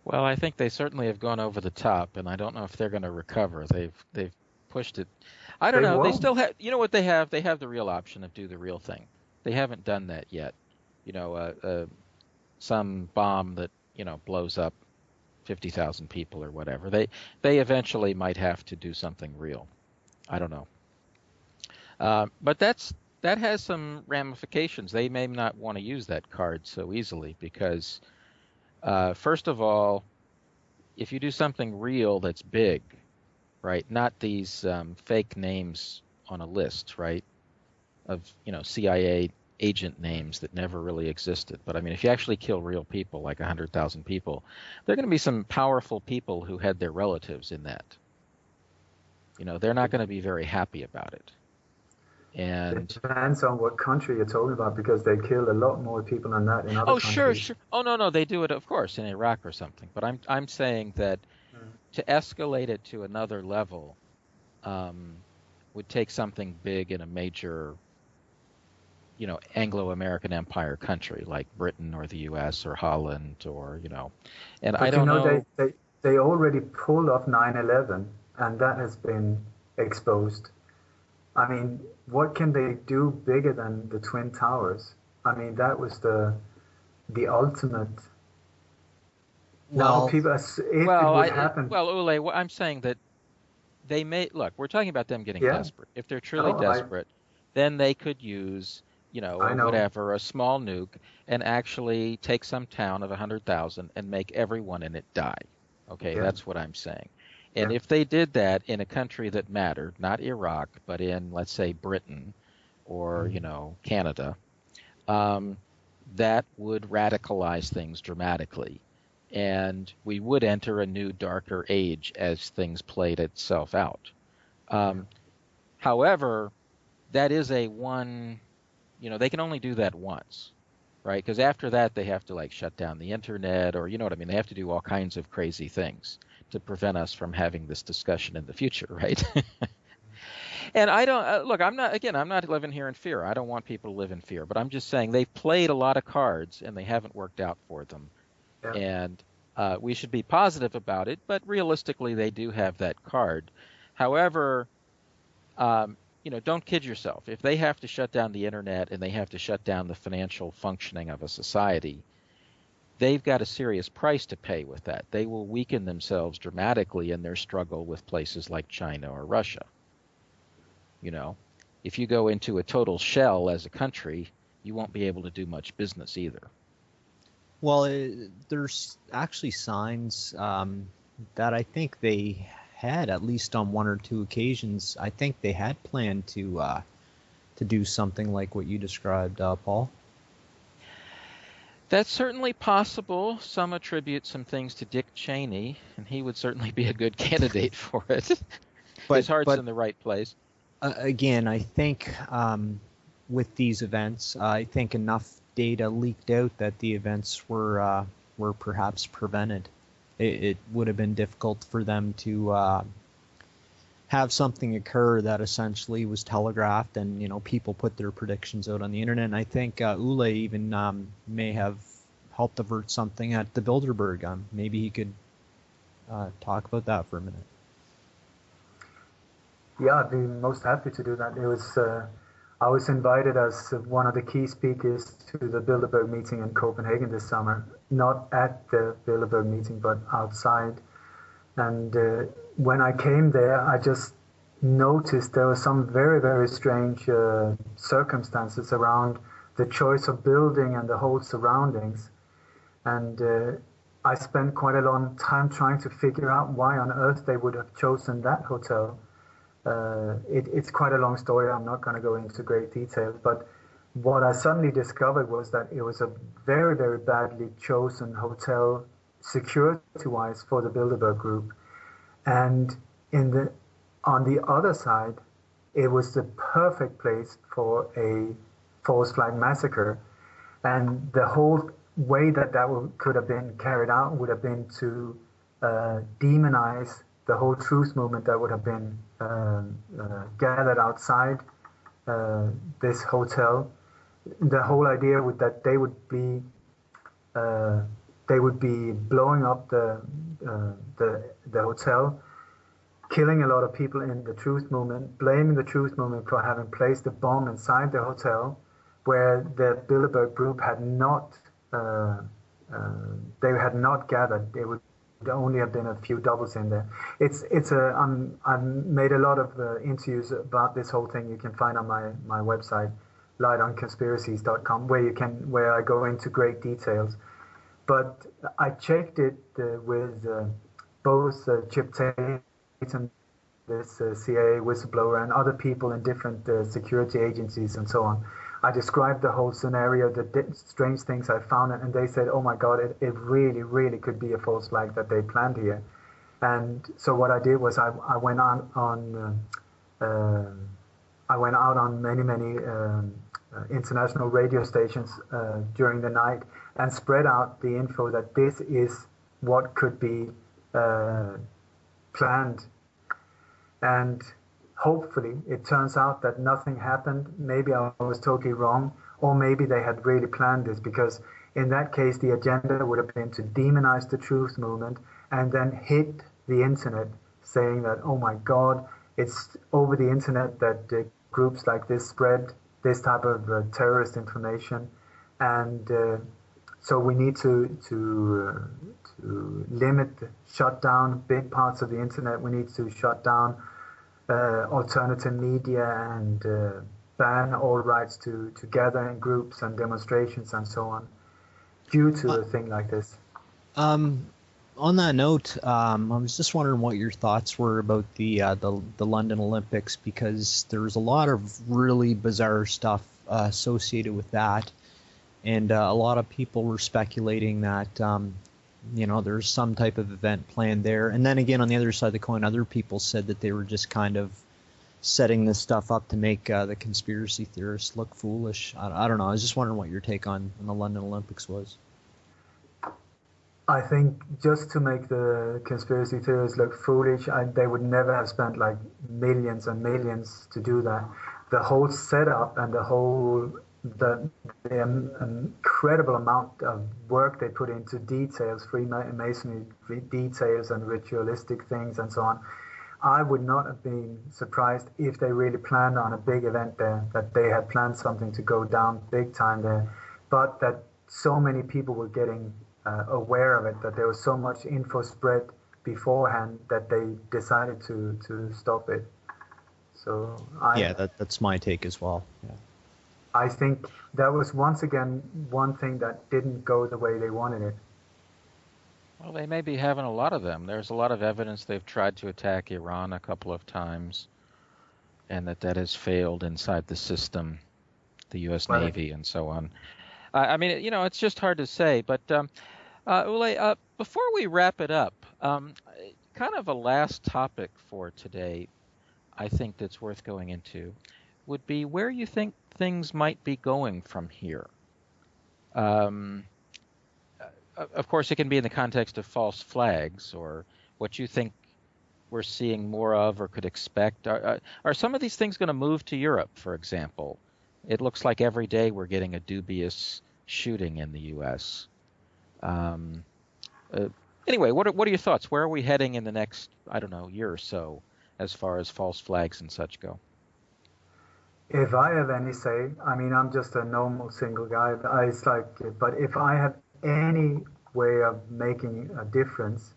Well, I think they certainly have gone over the top, and I don't know if they're going to recover. They've pushed it. I don't know. Won't. They still have. You know what they have? They have the real option of do the real thing. They haven't done that yet. Some bomb that blows up 50,000 people or whatever. They eventually might have to do something real. I don't know. But that has some ramifications. They may not want to use that card so easily because, first of all, if you do something real that's big, right, not these fake names on a list, right, of CIA agent names that never really existed. But I mean, if you actually kill real people, like 100,000 people, there are going to be some powerful people who had their relatives in that. They're not going to be very happy about it. And it depends on what country you're talking about, because they killed a lot more people than that in other countries. Sure. Oh, no, they do it, of course, in Iraq or something. But I'm saying that to escalate it to another level would take something big in a major, Anglo-American empire country like Britain or the U.S. or Holland or, And but I don't know. They already pulled off 9/11, and that has been exposed. I mean, what can they do bigger than the Twin Towers? I mean, that was the ultimate. Well, now, people, it would happen. Well, Ule, I'm saying that they may look. We're talking about them getting desperate. If they're truly desperate, then they could use, whatever, a small nuke, and actually take some town of 100,000 and make everyone in it die. Okay, that's what I'm saying. And if they did that in a country that mattered, not Iraq, but in, let's say, Britain or, Canada, that would radicalize things dramatically. And we would enter a new, darker age as things played itself out. However, that is they can only do that once, right? Because after that, they have to, shut down the internet or, They have to do all kinds of crazy things to prevent us from having this discussion in the future, right? And I don't look. I'm not living here in fear. I don't want people to live in fear. But I'm just saying they've played a lot of cards and they haven't worked out for them. Yeah. And we should be positive about it. But realistically, they do have that card. However, don't kid yourself. If they have to shut down the internet and they have to shut down the financial functioning of a society, they've got a serious price to pay with that. They will weaken themselves dramatically in their struggle with places like China or Russia. If you go into a total shell as a country, you won't be able to do much business either. Well, there's actually signs that I think they had, at least on one or two occasions, I think they had planned to do something like what you described, Paul. That's certainly possible. Some attribute some things to Dick Cheney, and he would certainly be a good candidate for it. His heart's in the right place. Again, I think with these events, I think enough data leaked out that the events were perhaps prevented. It would have been difficult for them to have something occur that essentially was telegraphed, and people put their predictions out on the internet. And I think Ule even may have helped avert something at the Bilderberg. Maybe he could talk about that for a minute. Yeah, I'd be most happy to do that. I was invited as one of the key speakers to the Bilderberg meeting in Copenhagen this summer, not at the Bilderberg meeting, but outside. And when I came there, I just noticed there were some very, very strange circumstances around the choice of building and the whole surroundings. And I spent quite a long time trying to figure out why on earth they would have chosen that hotel. It's quite a long story. I'm not going to go into great detail, but what I suddenly discovered was that it was a very, very badly chosen hotel security-wise for the Bilderberg group. And on the other side, it was the perfect place for a false flag massacre. And the whole way that could have been carried out would have been to demonize the whole truth movement that would have been gathered outside this hotel. The whole idea was that they would be blowing up the hotel, killing a lot of people in the truth movement, blaming the truth movement for having placed a bomb inside the hotel, where the Bilderberg group had not gathered. They would only have been a few doubles in there. I've made a lot of interviews about this whole thing. You can find on my website, lightonconspiracies.com, where I go into great details. But I checked it with both Chip Tatum, this CIA whistleblower, and other people in different security agencies and so on. I described the whole scenario, the strange things I found, and they said, "Oh my God, it really, really could be a false flag that they planned here." And so what I did was I went out on many international radio stations during the night and spread out the info that this is what could be planned. And hopefully it turns out that nothing happened. Maybe I was totally wrong, or maybe they had really planned this, because in that case the agenda would have been to demonize the truth movement and then hit the internet saying that, oh my God, it's over the internet that groups like this spread this type of terrorist information, and so we need to limit, shut down big parts of the internet. We need to shut down alternative media and ban all rights to gather in groups and demonstrations and so on, due to a thing like this. On that note, I was just wondering what your thoughts were about the London Olympics, because there was a lot of really bizarre stuff associated with that, and a lot of people were speculating that there's some type of event planned there. And then again, on the other side of the coin, other people said that they were just kind of setting this stuff up to make the conspiracy theorists look foolish. I don't know. I was just wondering what your take on the London Olympics was. I think just to make the conspiracy theorists look foolish, they would never have spent like millions and millions to do that. The whole setup and the incredible amount of work they put into details, Freemasonry details and ritualistic things and so on. I would not have been surprised if they really planned on a big event there, that they had planned something to go down big time there, but that so many people were getting aware of it, that there was so much info spread beforehand that they decided to stop it. So that's my take as well. Yeah. I think that was once again one thing that didn't go the way they wanted it. Well, they may be having a lot of them. There's a lot of evidence they've tried to attack Iran a couple of times, and that has failed inside the system, the U.S. Navy and so on. I mean, it's just hard to say. But Ole, before we wrap it up, kind of a last topic for today, I think that's worth going into, would be where you think things might be going from here. Of course, it can be in the context of false flags or what you think we're seeing more of or could expect. Are some of these things going to move to Europe, for example? It looks like every day we're getting a dubious shooting in the U.S. Anyway, what are your thoughts? Where are we heading in the next, year or so as far as false flags and such go? If I have any say, I mean, I'm just a normal single guy. But if I have any way of making a difference,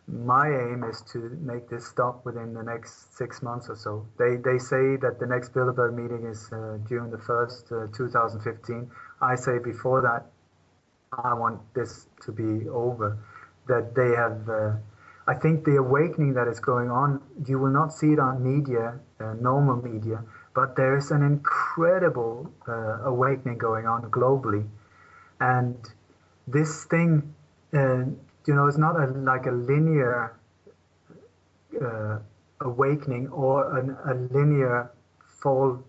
my aim is to make this stop within the next 6 months or so. They say that the next Bilderberg meeting is June the 1st, 2015. I say before that, I want this to be over. That they have, I think the awakening that is going on, you will not see it on media, normal media, but there is an incredible awakening going on globally. And this thing, it's not like a linear awakening or a linear fall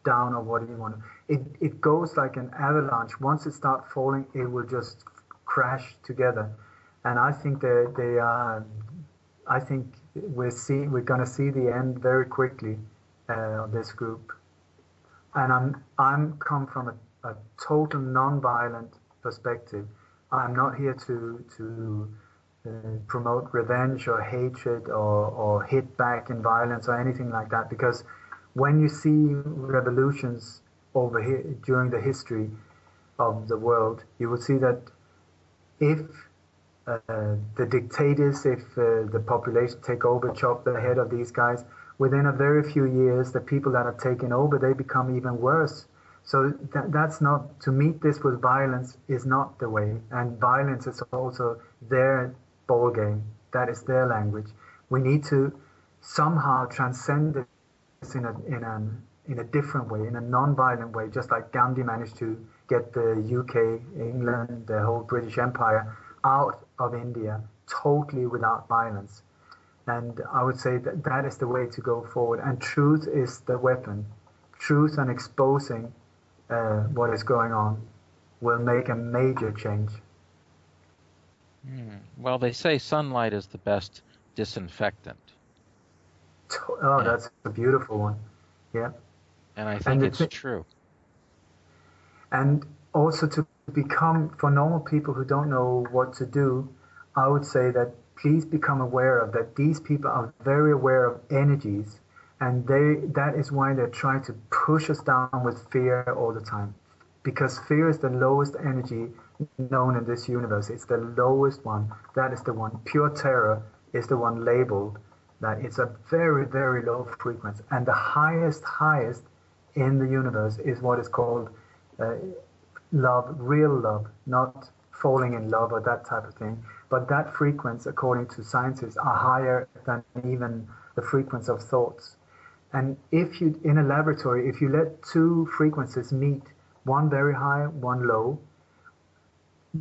down, or what do you want. It goes like an avalanche. Once it starts falling, it will just crash together. And I think I think we're going to see the end very quickly of this group. And I'm come from a total non-violent perspective. I'm not here to promote revenge or hatred or hit back in violence or anything like that, because when you see revolutions over here during the history of the world, you will see that if the dictators, if the population take over, chop the head of these guys, within a very few years, the people that are taken over, they become even worse. So that's not, to meet this with violence is not the way. And violence is also their ball game. That is their language. We need to somehow transcend this in a different way, in a non-violent way, just like Gandhi managed to get the UK, England, the whole British Empire out of India totally without violence. And I would say that is the way to go forward. And truth is the weapon. Truth and exposing what is going on will make a major change. Well, they say sunlight is the best disinfectant. Oh, that's a beautiful one. Yeah. And I think it's true. And also to become, for normal people who don't know what to do, I would say that please become aware of that these people are very aware of energies, and that is why they're trying to push us down with fear all the time. Because fear is the lowest energy known in this universe. It's the lowest one. That is the one. Pure terror is the one labeled that it's a very, very low frequency. And the highest in the universe is what is called love, real love, not falling in love or that type of thing. But that frequency, according to scientists, are higher than even the frequency of thoughts. And if you, in a laboratory, if you let two frequencies meet, one very high, one low,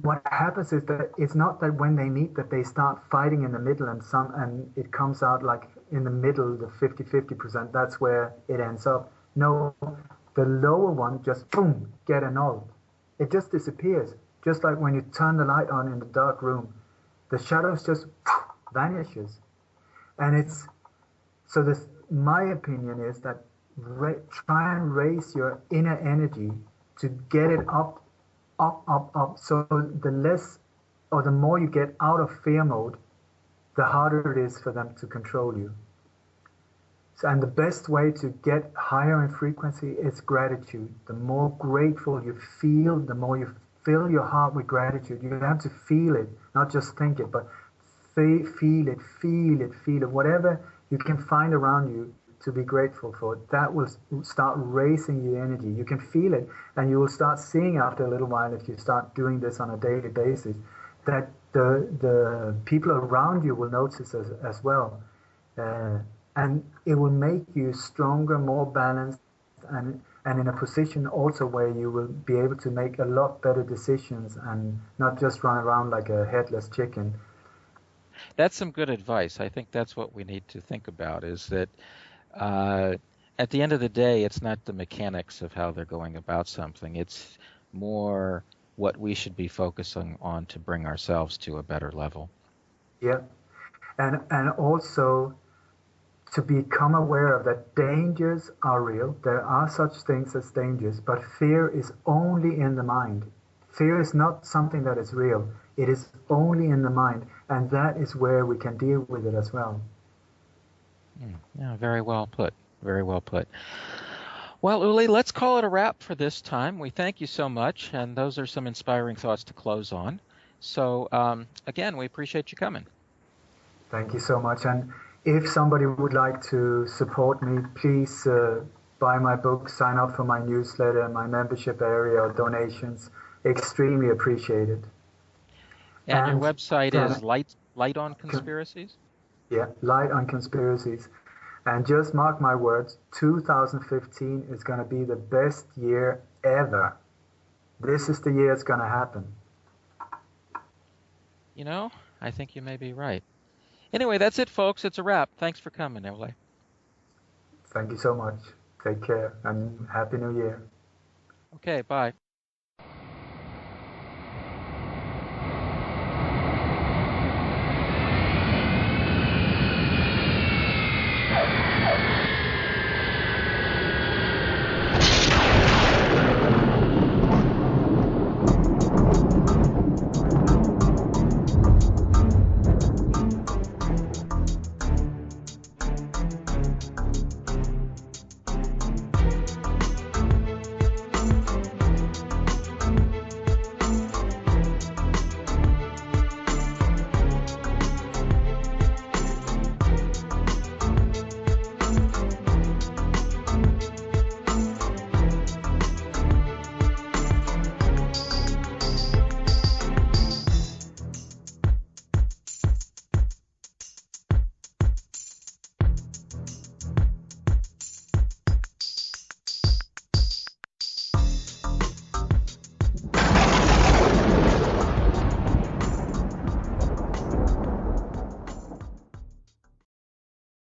what happens is that it's not that when they meet that they start fighting in the middle and it comes out like in the middle, the 50-50%, that's where it ends up. No, the lower one just boom, get annulled. It just disappears. Just like when you turn the light on in the dark room, the shadows just vanishes. And it's so this. My opinion is that try and raise your inner energy to get it up, up, up, up. So the less or the more you get out of fear mode, the harder it is for them to control you. So, and the best way to get higher in frequency is gratitude. The more grateful you feel, the more you fill your heart with gratitude. You have to feel it, not just think it, but feel it, feel it, feel it. Whatever you can find around you to be grateful for, that will start raising your energy. You can feel it, and you will start seeing after a little while, if you start doing this on a daily basis, that the people around you will notice as well. And it will make you stronger, more balanced, and in a position also where you will be able to make a lot better decisions and not just run around like a headless chicken. That's some good advice. I think that's what we need to think about, is that at the end of the day, it's not the mechanics of how they're going about something. It's more what we should be focusing on to bring ourselves to a better level. Yeah. And also to become aware of that dangers are real. There are such things as dangers, but fear is only in the mind. Fear is not something that is real. It is only in the mind, and that is where we can deal with it as well. Yeah, very well put. Very well put. Well, Uli, let's call it a wrap for this time. We thank you so much, and those are some inspiring thoughts to close on. So, again, we appreciate you coming. Thank you so much. And if somebody would like to support me, please buy my book, sign up for my newsletter, my membership area, or donations. Extremely appreciated. And your website is Light on Conspiracies? Yeah, Light on Conspiracies. And just mark my words, 2015 is going to be the best year ever. This is the year it's going to happen. You know, I think you may be right. Anyway, that's it, folks. It's a wrap. Thanks for coming, Uli. Thank you so much. Take care and Happy New Year. Okay, bye.